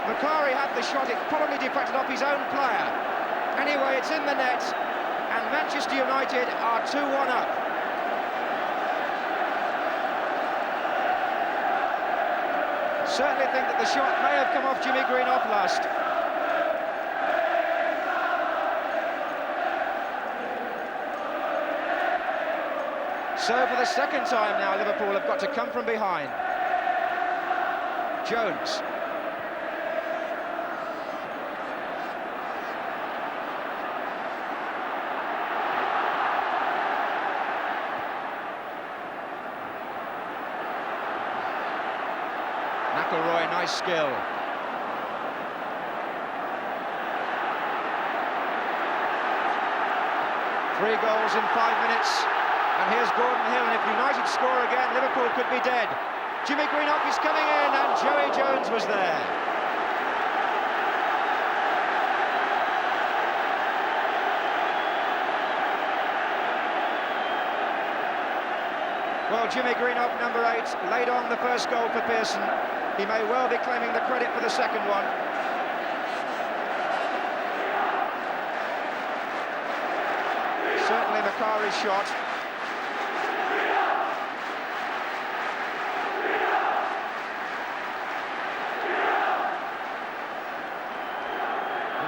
Macari had the shot, it probably deflected off his own player. Anyway, it's in the net, and Manchester United are 2-1 up. Certainly think that the shot may have come off Jimmy Greenough last. So for the second time now, Liverpool have got to come from behind. Jones. McIlroy, nice skill. Three goals in 5 minutes. And here's Gordon Hill, and if United score again, Liverpool could be dead. Jimmy Greenough is coming in, and Joey Jones was there. Well, Jimmy Greenough, number 8, laid on the first goal for Pearson. He may well be claiming the credit for the second one. Certainly Macari's shot.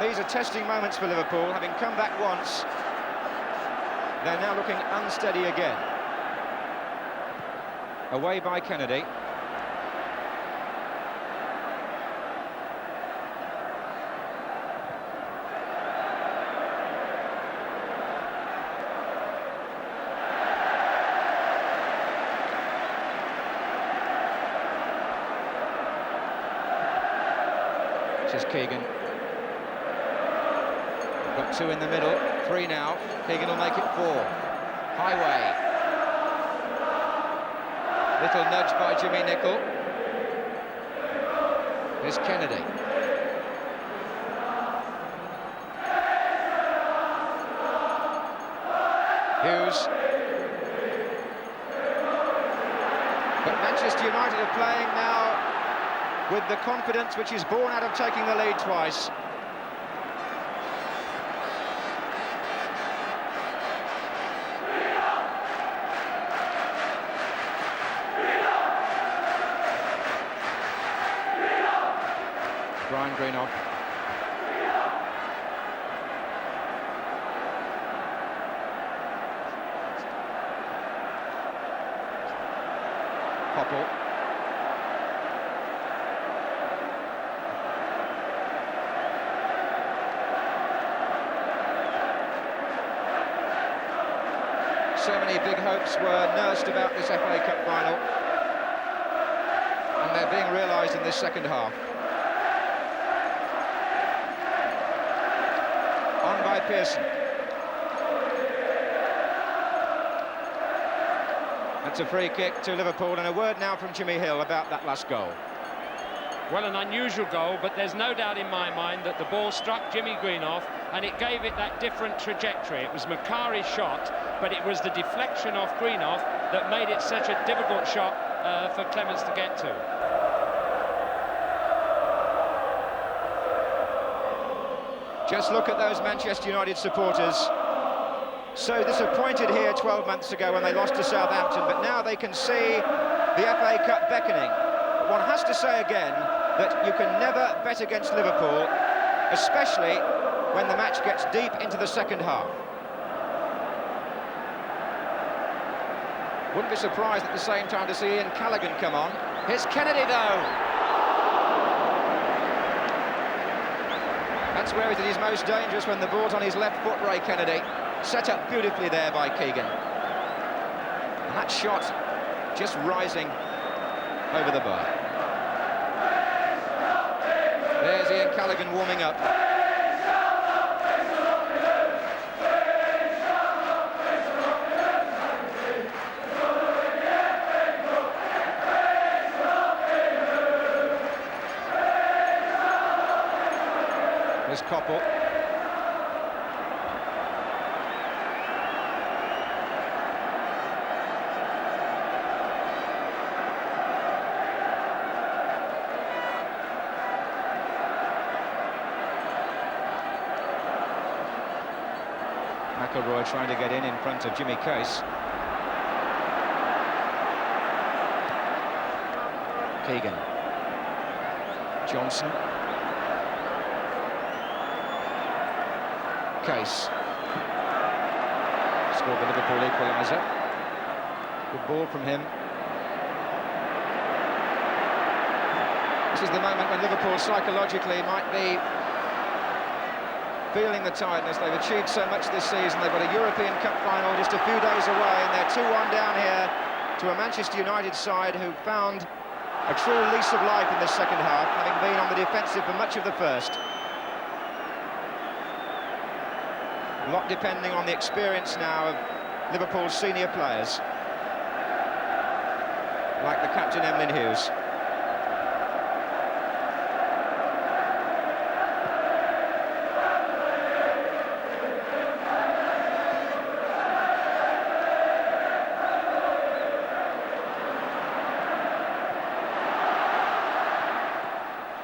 these are testing moments for Liverpool. Having come back once, they're now looking unsteady again. Away by Kennedy. This is Keegan. We've got two in the middle, three now. Keegan will make it four. Highway. Little nudge by Jimmy Nicholl. Here's Kennedy. Hughes. But Manchester United are playing now with the confidence which is born out of taking the lead twice. Brian Greenough. Popple. So many big hopes were nursed about this FA Cup final, and they're being realised in this second half. On by Pearson. That's a free kick to Liverpool, and a word now from Jimmy Hill about that last goal. Well, an unusual goal, but there's no doubt in my mind that the ball struck Jimmy Greenough and it gave it that different trajectory. It was Macari's shot, but it was the deflection off Greenough that made it such a difficult shot for Clements to get to. Just look at those Manchester United supporters. So disappointed here 12 months ago when they lost to Southampton, but now they can see the FA Cup beckoning. But one has to say again that you can never bet against Liverpool, especially when the match gets deep into the second half. Wouldn't be surprised at the same time to see Ian Callaghan come on. Here's Kennedy, though. That's where he's at his most dangerous, when the ball's on his left foot, Ray Kennedy. Set up beautifully there by Keegan. And that shot just rising over the bar. There's Ian Callaghan warming up. There's Koppel. McElroy trying to get in front of Jimmy Case. Keegan. Johnson. Case. Scored the Liverpool equaliser. Good ball from him. This is the moment when Liverpool psychologically might be feeling the tiredness. They've achieved so much this season. They've got a European Cup final just a few days away, and they're 2-1 down here to a Manchester United side who found a true lease of life in the second half, having been on the defensive for much of the first. A lot depending on the experience now of Liverpool's senior players, like the captain Emlyn Hughes.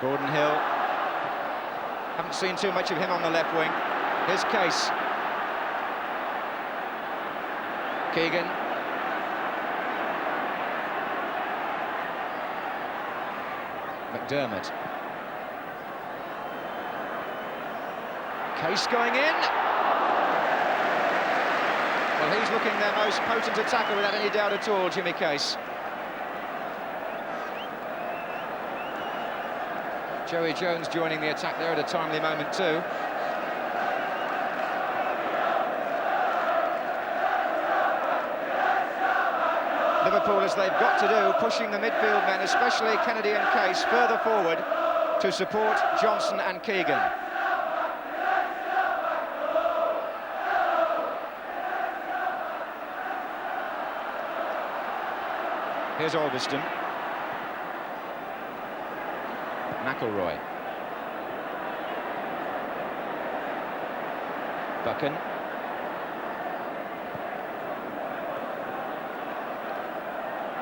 Gordon Hill. Haven't seen too much of him on the left wing. Here's Case. Keegan. McDermott. Case going in. Well, he's looking their most potent attacker without any doubt at all, Jimmy Case. Joey Jones joining the attack there at a timely moment too. Liverpool, as they've got to do, pushing the midfield men, especially Kennedy and Case, further forward to support Johnson and Keegan. Here's Alveston. McElroy. Buchan.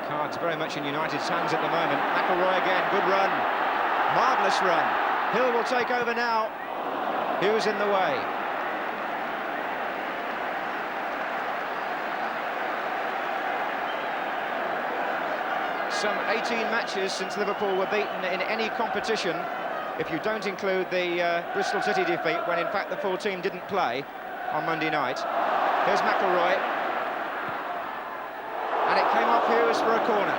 Cards very much in United's hands at the moment. McElroy again, good run. Marvellous run. Hill will take over now. Hughes in the way. Some 18 matches since Liverpool were beaten in any competition, if you don't include the Bristol City defeat, when in fact the full team didn't play on Monday night. Here's McElroy. And it came off Hughes for a corner.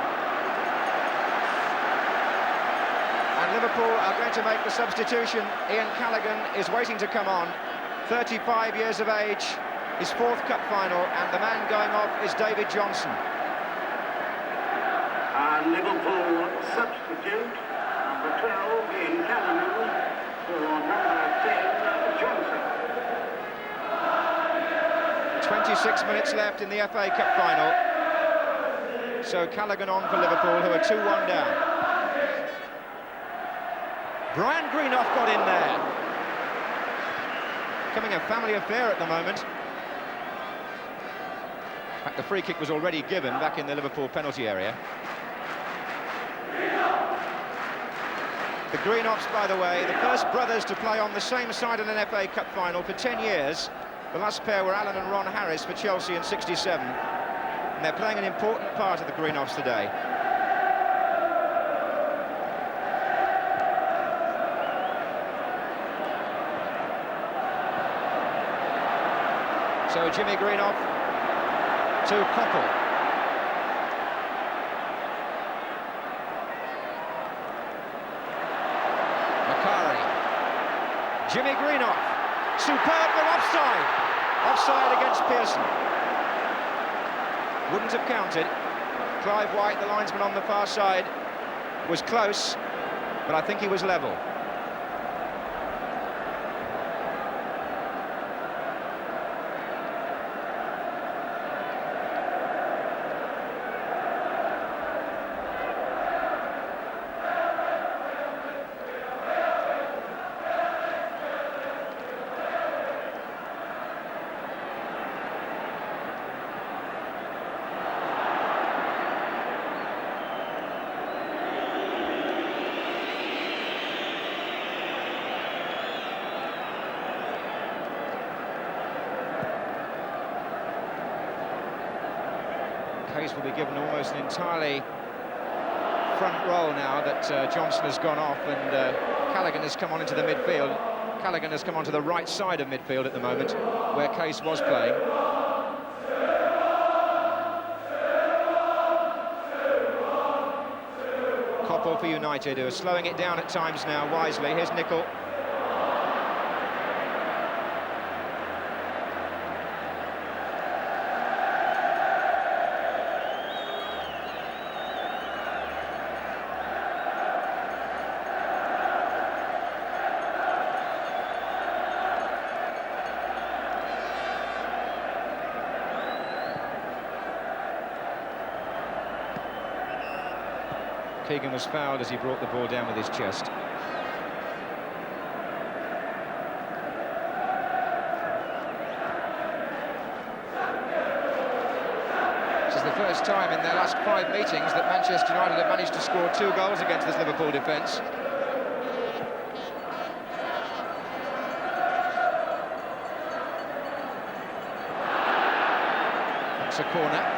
And Liverpool are going to make the substitution. Ian Callaghan is waiting to come on. 35 years of age, his fourth cup final, and the man going off is David Johnson. Liverpool substitute, number 12 in Callaghan for number 10 Johnson. 26 minutes left in the FA Cup final. So Callaghan on for Liverpool, who are 2-1 down. Brian Greenough got in there. Becoming a family affair at the moment. In fact, the free kick was already given back in the Liverpool penalty area. The Greenoffs, by the way, the first brothers to play on the same side in an FA Cup final for 10 years. The last pair were Alan and Ron Harris for Chelsea in '67. And they're playing an important part of the Greenoffs today. So Jimmy Greenoff to Cockle. Jimmy Greenoff, superb, but offside. Offside against Pearson. Wouldn't have counted. Clive White, the linesman on the far side, was close, but I think he was level. Case will be given almost an entirely front role now that Johnson has gone off and Callaghan has come on into the midfield. Callaghan has come onto the right side of midfield at the moment, where Case was playing. Coppell for United, who are slowing it down at times now, wisely. Here's Nicol. Keegan was fouled as he brought the ball down with his chest. This is the first time in their last 5 meetings that Manchester United have managed to score 2 goals against this Liverpool defence. That's a corner.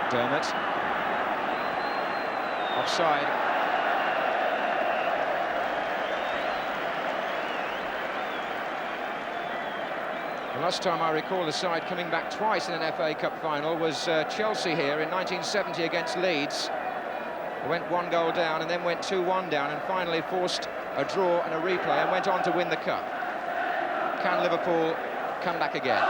McDermott. Offside. The last time I recall the side coming back twice in an FA Cup final was Chelsea here in 1970 against Leeds. They went 1 goal down and then went 2-1 down and finally forced a draw and a replay and went on to win the cup. Can Liverpool come back again?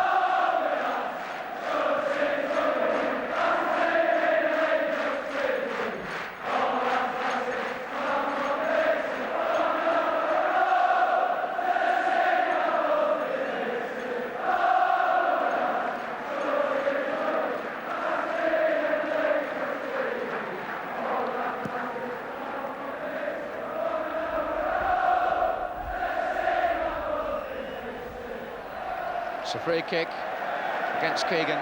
It's a free kick against Keegan.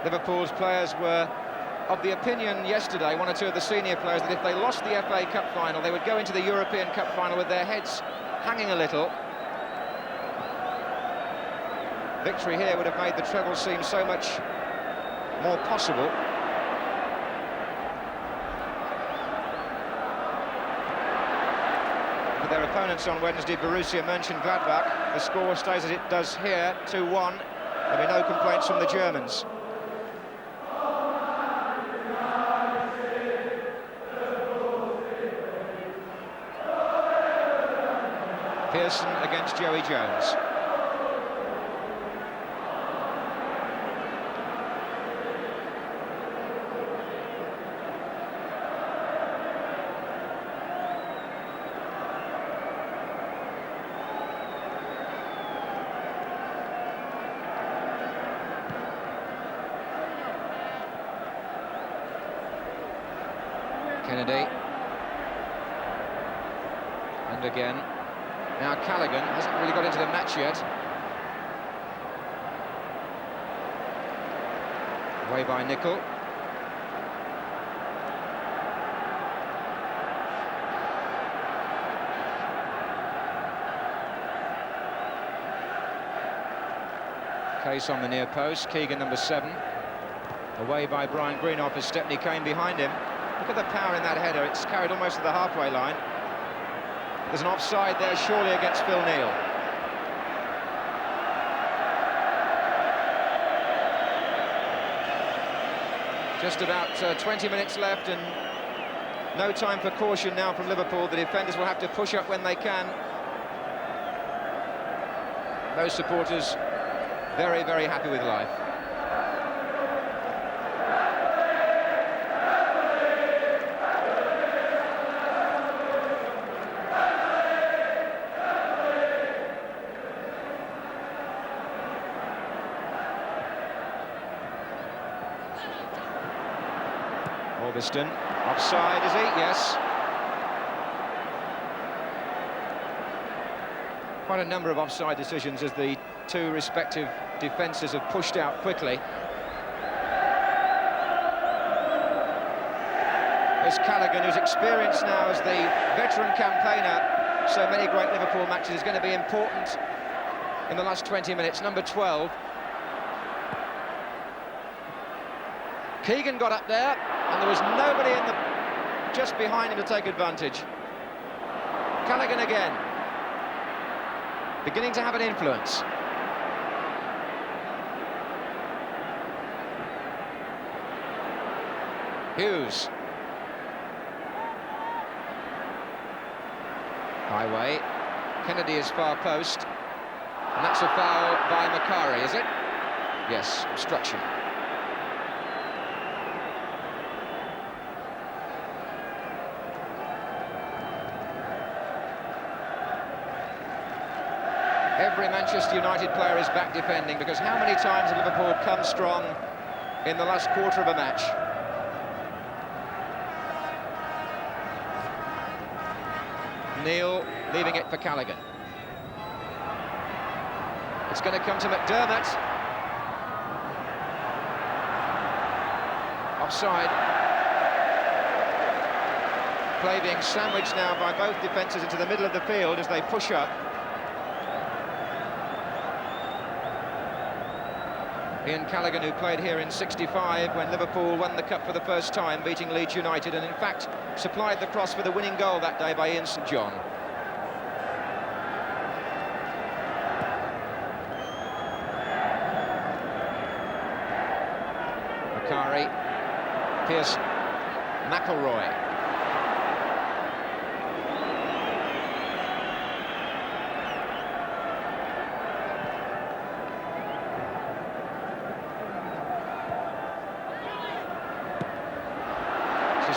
Liverpool's players were of the opinion yesterday, one or two of the senior players, that if they lost the FA Cup final, they would go into the European Cup final with their heads hanging a little. Victory here would have made the treble seem so much more possible. For their opponents on Wednesday, Borussia Mönchengladbach, the score stays as it does here, 2-1. There'll be no complaints from the Germans. Pearson against Joey Jones. Kennedy. And again. Now Callaghan hasn't really got into the match yet. Away by Nicol. Case on the near post. Keegan, number 7. Away by Brian Greenoff as Stepney came behind him. Look at the power in that header. It's carried almost to the halfway line. There's an offside there, surely, against Phil Neal. Just about 20 minutes left and no time for caution now from Liverpool. The defenders will have to push up when they can. Those supporters very, very happy with life. Augustin, offside, is he? Yes. Quite a number of offside decisions as the two respective defences have pushed out quickly. There's Callaghan, who's experienced now as the veteran campaigner. So many great Liverpool matches is going to be important in the last 20 minutes. Number 12. Keegan got up there, and there was nobody in just behind him to take advantage. Callaghan again, beginning to have an influence. Hughes. Highway. Kennedy is far post. And that's a foul by Macari, is it? Yes, obstruction. Every Manchester United player is back defending, because how many times have Liverpool come strong in the last quarter of a match? Neal leaving it for Callaghan. It's going to come to McDermott. Offside. Play being sandwiched now by both defences into the middle of the field as they push up. Ian Callaghan, who played here in '65 when Liverpool won the Cup for the first time, beating Leeds United, and in fact supplied the cross for the winning goal that day by Ian St John. Macari, Pearson, McElroy.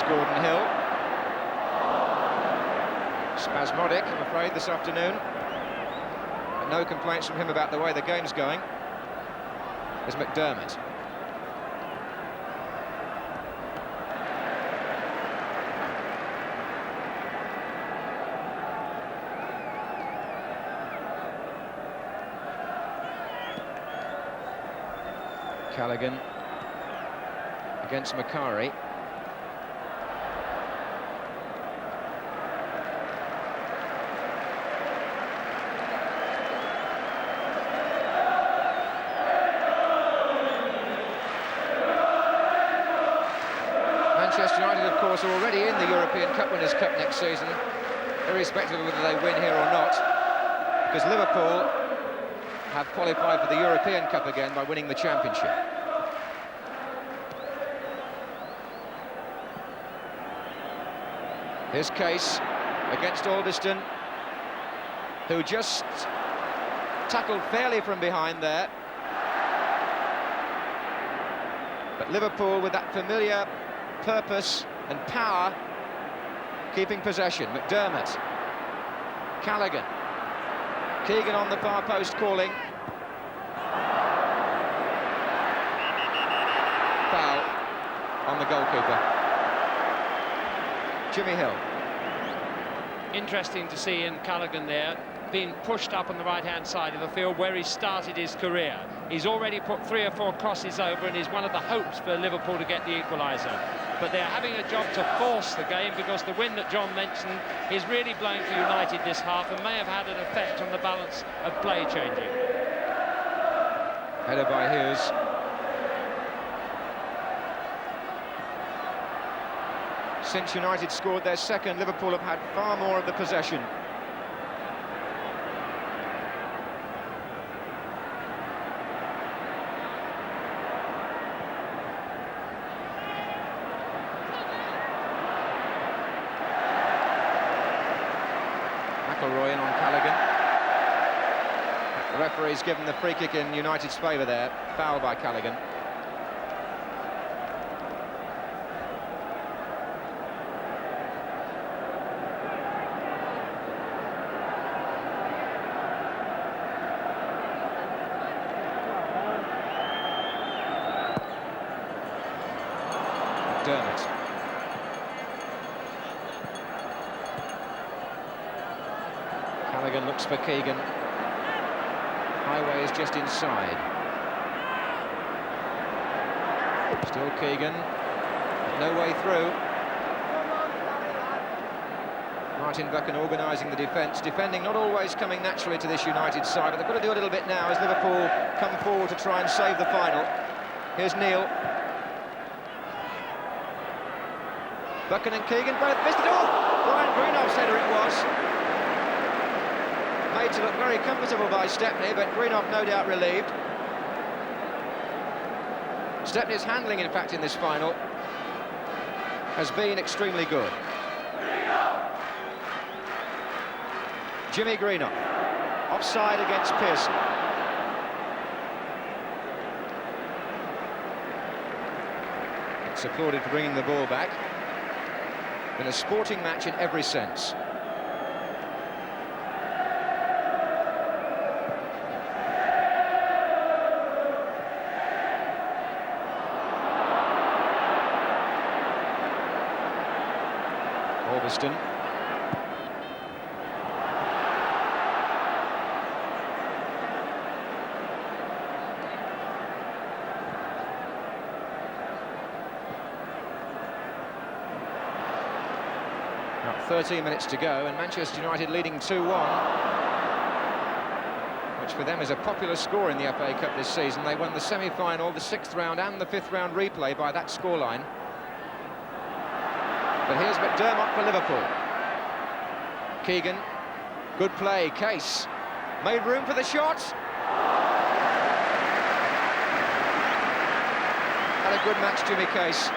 Gordon Hill. Spasmodic, I'm afraid, this afternoon. But no complaints from him about the way the game's going. There's McDermott. Callaghan against Macari. Manchester United, of course, are already in the European Cup Winners' Cup next season, irrespective of whether they win here or not, because Liverpool have qualified for the European Cup again by winning the championship. Here's Case against Alderston, who just tackled fairly from behind there. But Liverpool, with that familiar purpose and power, keeping possession. McDermott, Callaghan, Keegan on the far post calling. Foul on the goalkeeper. Jimmy Hill. Interesting to see Ian Callaghan there, being pushed up on the right-hand side of the field where he started his career. He's already put 3 or 4 crosses over and is one of the hopes for Liverpool to get the equaliser. But they're having a job to force the game, because the wind that John mentioned is really blowing for United this half and may have had an effect on the balance of play changing. Header by Hughes. Since United scored their second, Liverpool have had far more of the possession. McElroy in on Callaghan. The referee's given the free kick in United's favour there. Foul by Callaghan. McDermott. Callaghan looks for Keegan. Highway is just inside. Still Keegan. No way through. Martin Buchan organising the defence. Defending not always coming naturally to this United side, but they've got to do a little bit now as Liverpool come forward to try and save the final. Here's Neil. Buchan and Keegan both missed it all. Brian Greenhoff's header it was. Made to look very comfortable by Stepney, but Greenhoff no doubt relieved. Stepney's handling, in fact, in this final has been extremely good. Jimmy Greenhoff, offside against Pearson. It's applauded for bringing the ball back. In a sporting match in every sense. Alderston. About 13 minutes to go, and Manchester United leading 2-1. which for them is a popular score in the FA Cup this season. They won the semi-final, the 6th round and the 5th round replay by that scoreline. But here's McDermott for Liverpool. Keegan, good play, Case, made room for the shot. Had a good match, Jimmy Case.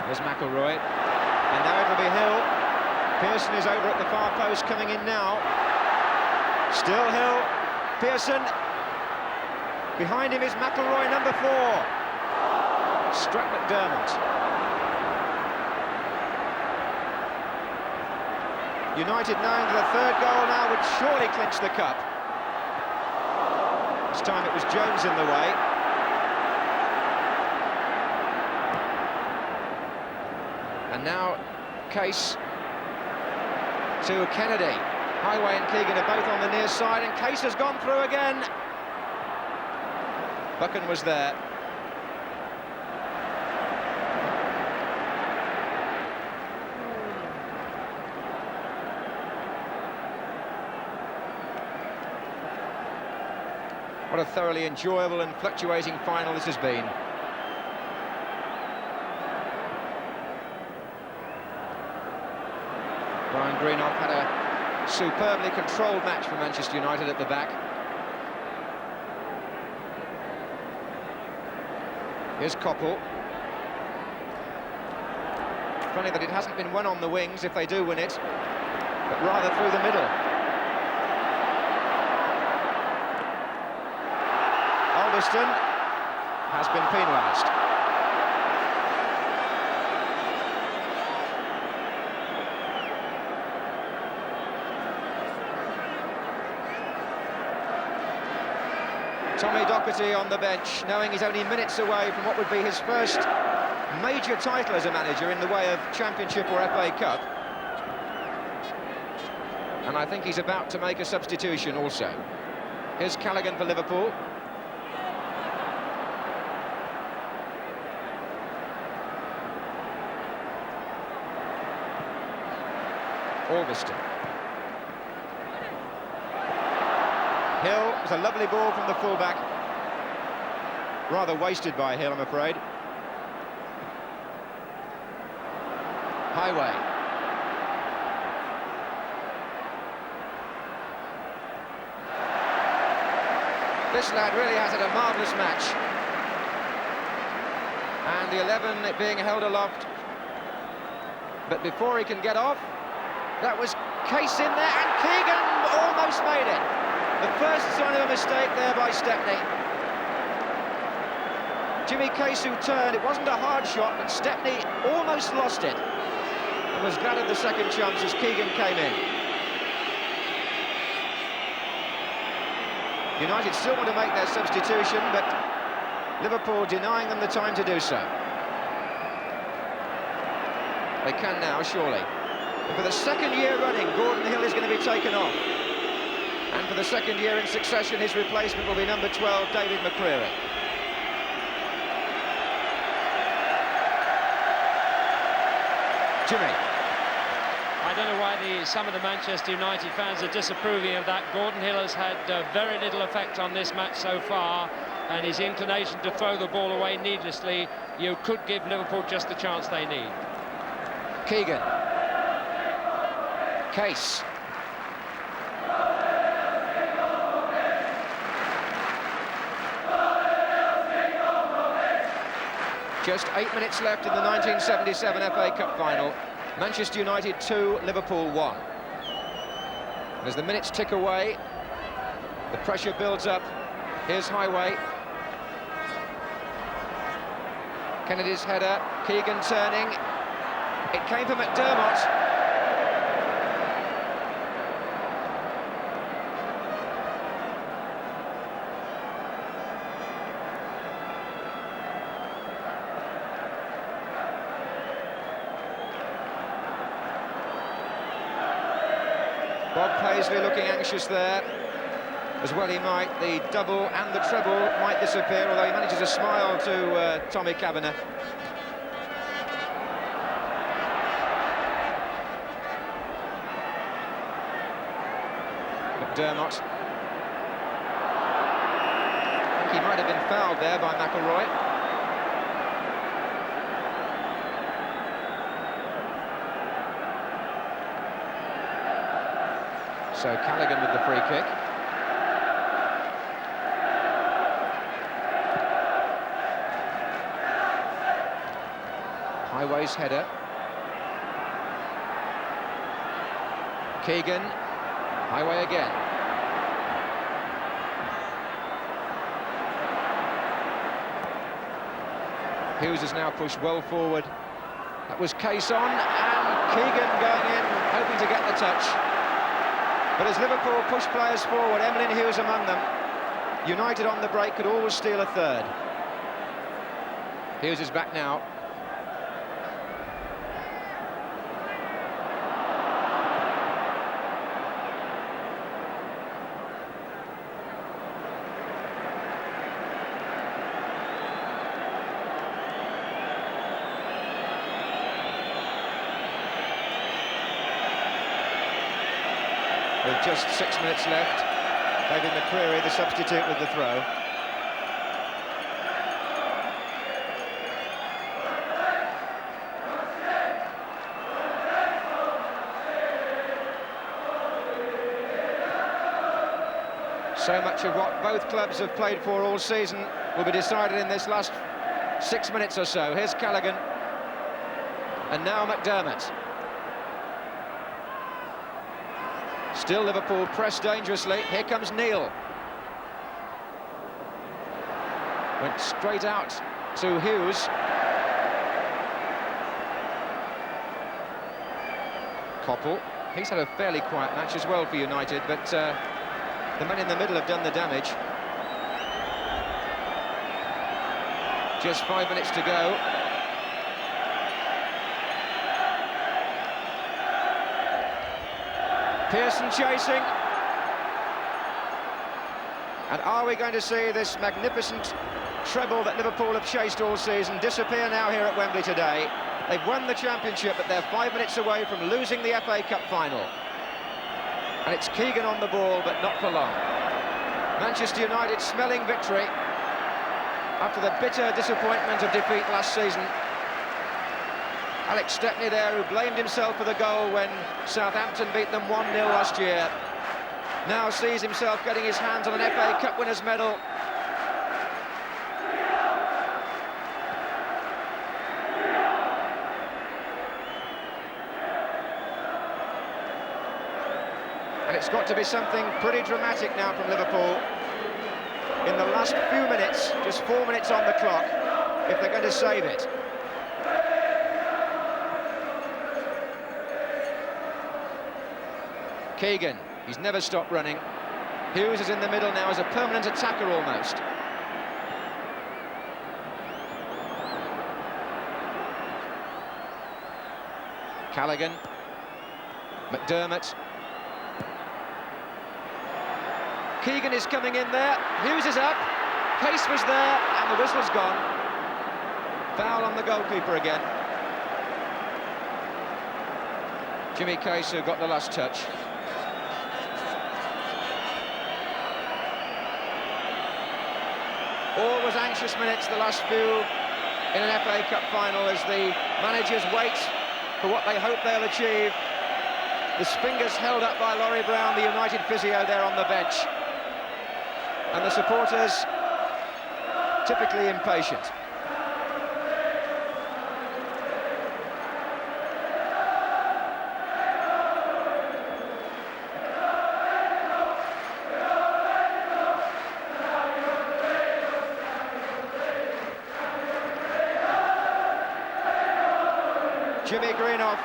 There's McElroy, and now it'll be Hill. Pearson is over at the far post, coming in now. Still Hill, Pearson. Behind him is McElroy, number 4. Struck McDermott. United knowing that the 3rd goal now would surely clinch the cup. This time it was Jones in the way. And now Case to Kennedy. Highway and Keegan are both on the near side, and Case has gone through again. Buchan was there. What a thoroughly enjoyable and fluctuating final this has been. Brian Greenough had a superbly controlled match for Manchester United at the back. Here's Koppel. Funny that it hasn't been won on the wings if they do win it, but rather through the middle. Alderson has been penalised. Tommy Docherty on the bench, knowing he's only minutes away from what would be his first major title as a manager in the way of Championship or FA Cup. And I think he's about to make a substitution also. Here's Callaghan for Liverpool. Alveston. Hill, was a lovely ball from the fullback. Rather wasted by Hill, I'm afraid. Highway. This lad really has had a marvellous match. And the 11 being held aloft. But before he can get off, that was Case in there, and Keegan almost made it. The first sign of a mistake there by Stepney. Jimmy Case who turned, it wasn't a hard shot, but Stepney almost lost it. And was glad of the second chance as Keegan came in. United still want to make their substitution, but Liverpool denying them the time to do so. They can now, surely. And for the 2nd year running, Gordon Hill is going to be taken off. And for the 2nd year in succession, his replacement will be number 12, David McCreary. Jimmy. I don't know why some of the Manchester United fans are disapproving of that. Gordon Hill has had very little effect on this match so far, and his inclination to throw the ball away needlessly, you could give Liverpool just the chance they need. Keegan. Case. Just 8 minutes left in the 1977 FA Cup final. Manchester United 2, Liverpool 1. And as the minutes tick away, the pressure builds up. Here's Highway. Kennedy's header, Keegan turning. It came from McDermott. Paisley looking anxious there. As well he might. The double and the treble might disappear, although he manages a smile to Tommy Kavanagh. McDermott. I think he might have been fouled there by McIlroy. So Callaghan with the free kick. Highway's header. Keegan. Highway again. Hughes is now pushed well forward. That was Case on, and Keegan going in, hoping to get the touch. But as Liverpool push players forward, Emlyn Hughes among them, United on the break could always steal a third. Hughes is back now. With just 6 minutes left, David McCreary, the substitute, with the throw. So much of what both clubs have played for all season will be decided in this last 6 minutes or so. Here's Callaghan, and now McDermott. Still Liverpool press dangerously. Here comes Neil. Went straight out to Hughes. Koppel. He's had a fairly quiet match as well for United, but the men in the middle have done the damage. Just 5 minutes to go. Pearson chasing. And are we going to see this magnificent treble that Liverpool have chased all season disappear now here at Wembley today? They've won the championship, but they're 5 minutes away from losing the FA Cup final. And it's Keegan on the ball, but not for long. Manchester United smelling victory after the bitter disappointment of defeat last season. Alex Stepney there, who blamed himself for the goal when Southampton beat them 1-0 last year, now sees himself getting his hands on an FA Cup winners' medal. And it's got to be something pretty dramatic now from Liverpool in the last few minutes, just 4 minutes on the clock, if they're going to save it. Keegan, he's never stopped running. Hughes is in the middle now as a permanent attacker almost. Callaghan, McDermott. Keegan is coming in there, Hughes is up, pace was there, and the whistle's gone. Foul on the goalkeeper again. Jimmy Case, who got the last touch. Always anxious minutes, the last few in an FA Cup final, as the managers wait for what they hope they'll achieve. The fingers held up by Laurie Brown, the United physio, there on the bench. And the supporters typically impatient. Jimmy Greenoff,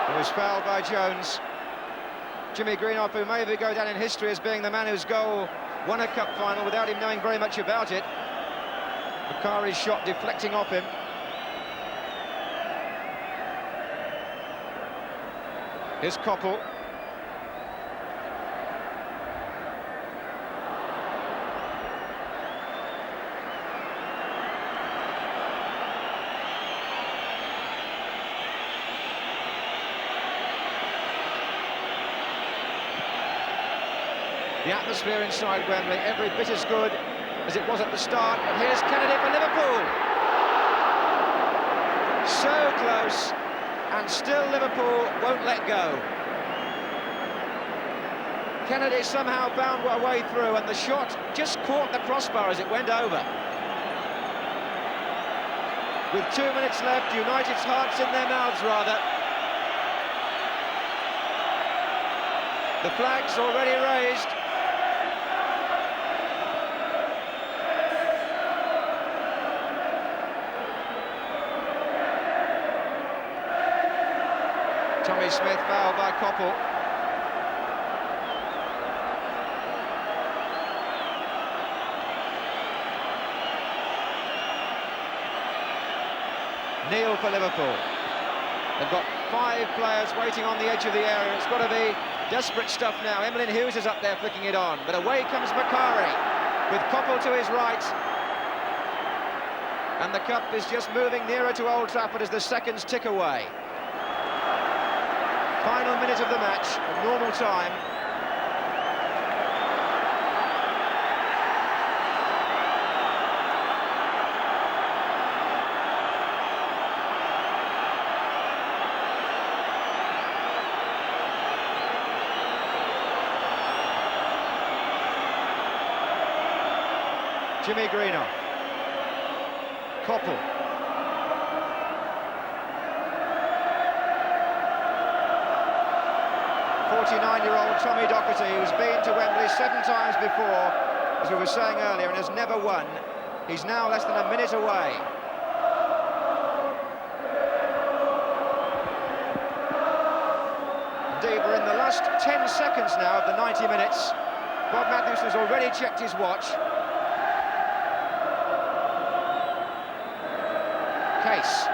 who was fouled by Jones. Jimmy Greenoff, who maybe go down in history as being the man whose goal won a cup final without him knowing very much about it. Bakari's shot deflecting off him. Here's Koppel. The atmosphere inside Wembley, every bit as good as it was at the start. And here's Kennedy for Liverpool. So close, and still Liverpool won't let go. Kennedy somehow found a way through, and the shot just caught the crossbar as it went over. With 2 minutes left, United's hearts in their mouths, rather. The flag's already raised. Tommy Smith fouled by Koppel. Neal for Liverpool. They've got 5 players waiting on the edge of the area. It's got to be desperate stuff now. Emlyn Hughes is up there flicking it on, but away comes Macari with Koppel to his right. And the cup is just moving nearer to Old Trafford as the seconds tick away. Final minute of the match, of normal time. Jimmy Greenough. Koppel. 49-year-old Tommy Docherty, who's been to Wembley 7 times before, as we were saying earlier, and has never won. He's now less than a minute away. Indeed, we're in the last 10 seconds now of the 90 minutes. Bob Matthews has already checked his watch. Case.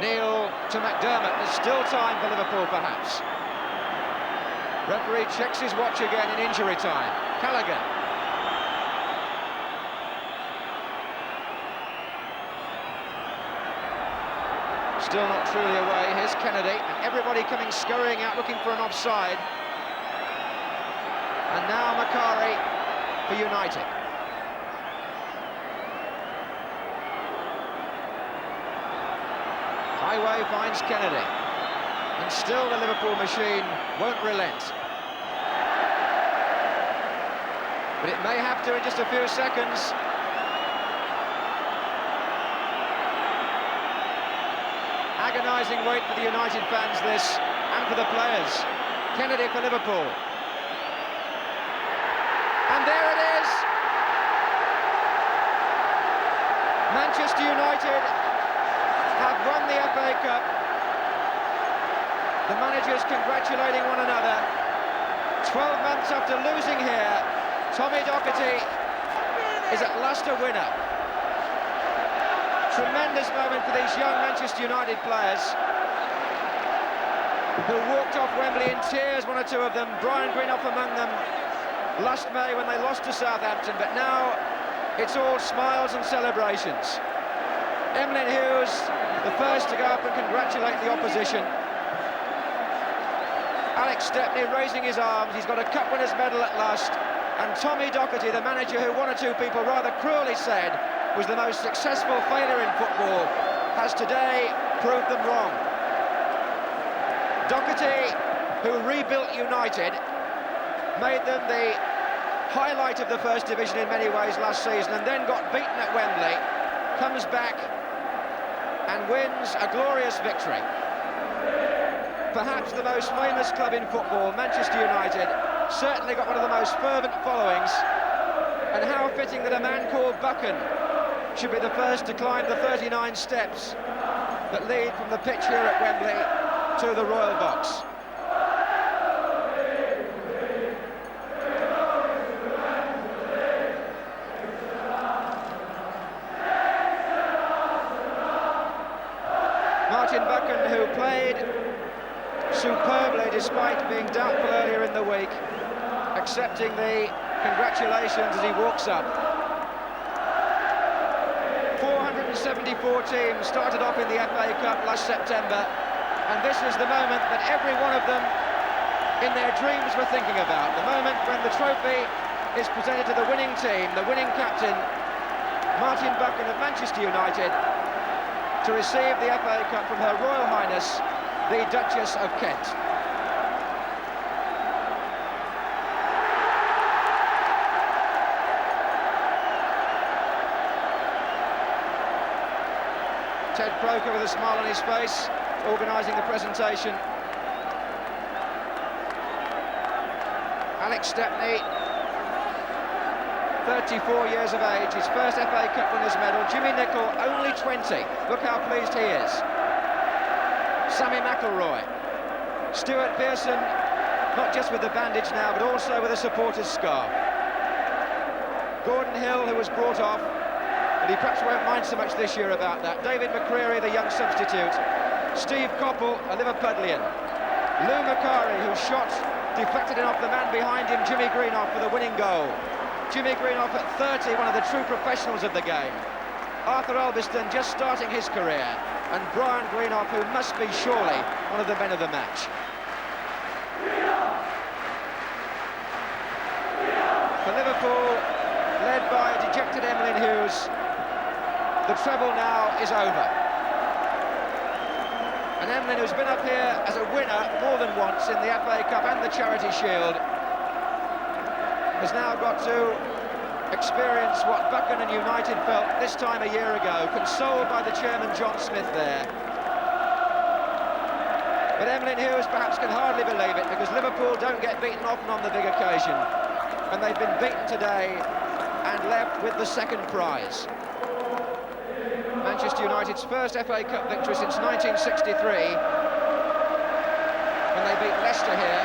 Neal to McDermott. There's still time for Liverpool, perhaps. Referee checks his watch again in injury time. Callaghan. Still not truly away. Here's Kennedy, and everybody coming scurrying out looking for an offside. And now Macari for United. Highway finds Kennedy, and still the Liverpool machine won't relent. But it may have to in just a few seconds. Agonising wait for the United fans, this, and for the players. Kennedy for Liverpool. And there it is! Manchester United have won the FA Cup. The managers congratulating one another. 12 months after losing here, Tommy Docherty is at last a winner. Tremendous moment for these young Manchester United players who walked off Wembley in tears, one or two of them, Brian Greenough among them, last May when they lost to Southampton, but now it's all smiles and celebrations. Emlyn Hughes, the first to go up and congratulate the opposition. Alex Stepney raising his arms, he's got a cup winner's medal at last. And Tommy Docherty, the manager who one or two people rather cruelly said was the most successful failure in football, has today proved them wrong. Docherty, who rebuilt United, made them the highlight of the First Division in many ways last season, and then got beaten at Wembley, comes back and wins a glorious victory. Perhaps the most famous club in football, Manchester United, certainly got one of the most fervent followings, and how fitting that a man called Buchan should be the first to climb the 39 steps that lead from the pitch here at Wembley to the Royal Box. Martin Buchan the week, accepting the congratulations as he walks up. 474 teams started off in the FA Cup last September, and this is the moment that every one of them in their dreams were thinking about. The moment when the trophy is presented to the winning team, the winning captain, Martin Buchan of Manchester United, to receive the FA Cup from Her Royal Highness, the Duchess of Kent. Ted Croker with a smile on his face, organising the presentation. Alex Stepney, 34 years of age, his first FA Cup winners' medal. Jimmy Nicholl, only 20. Look how pleased he is. Sammy McIlroy. Stuart Pearson, not just with the bandage now, but also with a supporter's scarf. Gordon Hill, who was brought off, but he perhaps won't mind so much this year about that. David McCreary, the young substitute. Steve Coppell, a Liverpudlian. Lou Macari, who shot, deflected it off the man behind him, Jimmy Greenough, for the winning goal. Jimmy Greenough at 30, one of the true professionals of the game. Arthur Albiston just starting his career. And Brian Greenough, who must be surely one of the men of the match. For Liverpool, led by a dejected Emlyn Hughes, the treble now is over. And Emlyn, who's been up here as a winner more than once in the FA Cup and the Charity Shield, has now got to experience what Buchan and United felt this time a year ago, consoled by the chairman John Smith there. But Emlyn Hughes perhaps can hardly believe it, because Liverpool don't get beaten often on the big occasion, and they've been beaten today and left with the second prize. Manchester United's first FA Cup victory since 1963, when they beat Leicester here.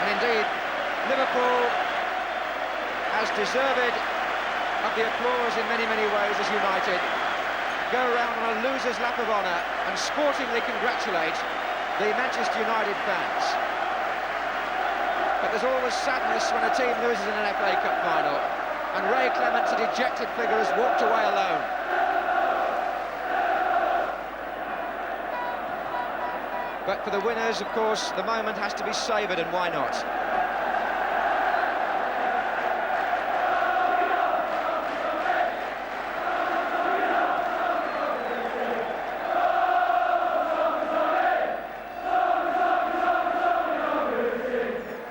And indeed, Liverpool, as deserved of the applause in many, many ways as United, go around on a loser's lap of honour and sportingly congratulate the Manchester United fans. But there's always sadness when a team loses in an FA Cup final, and Ray Clements, a dejected figure, has walked away alone. But for the winners, of course, the moment has to be savoured, and why not?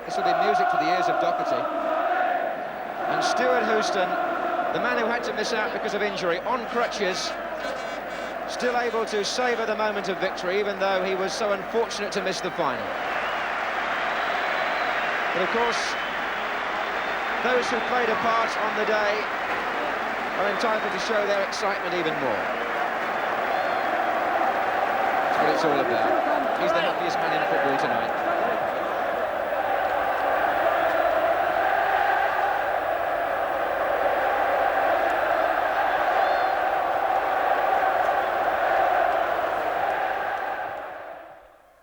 This will be music to the ears of Doherty. And Stuart Houston, the man who had to miss out because of injury, on crutches, still able to savour the moment of victory, even though he was so unfortunate to miss the final. But of course, those who played a part on the day are entitled to show their excitement even more. That's what it's all about. He's the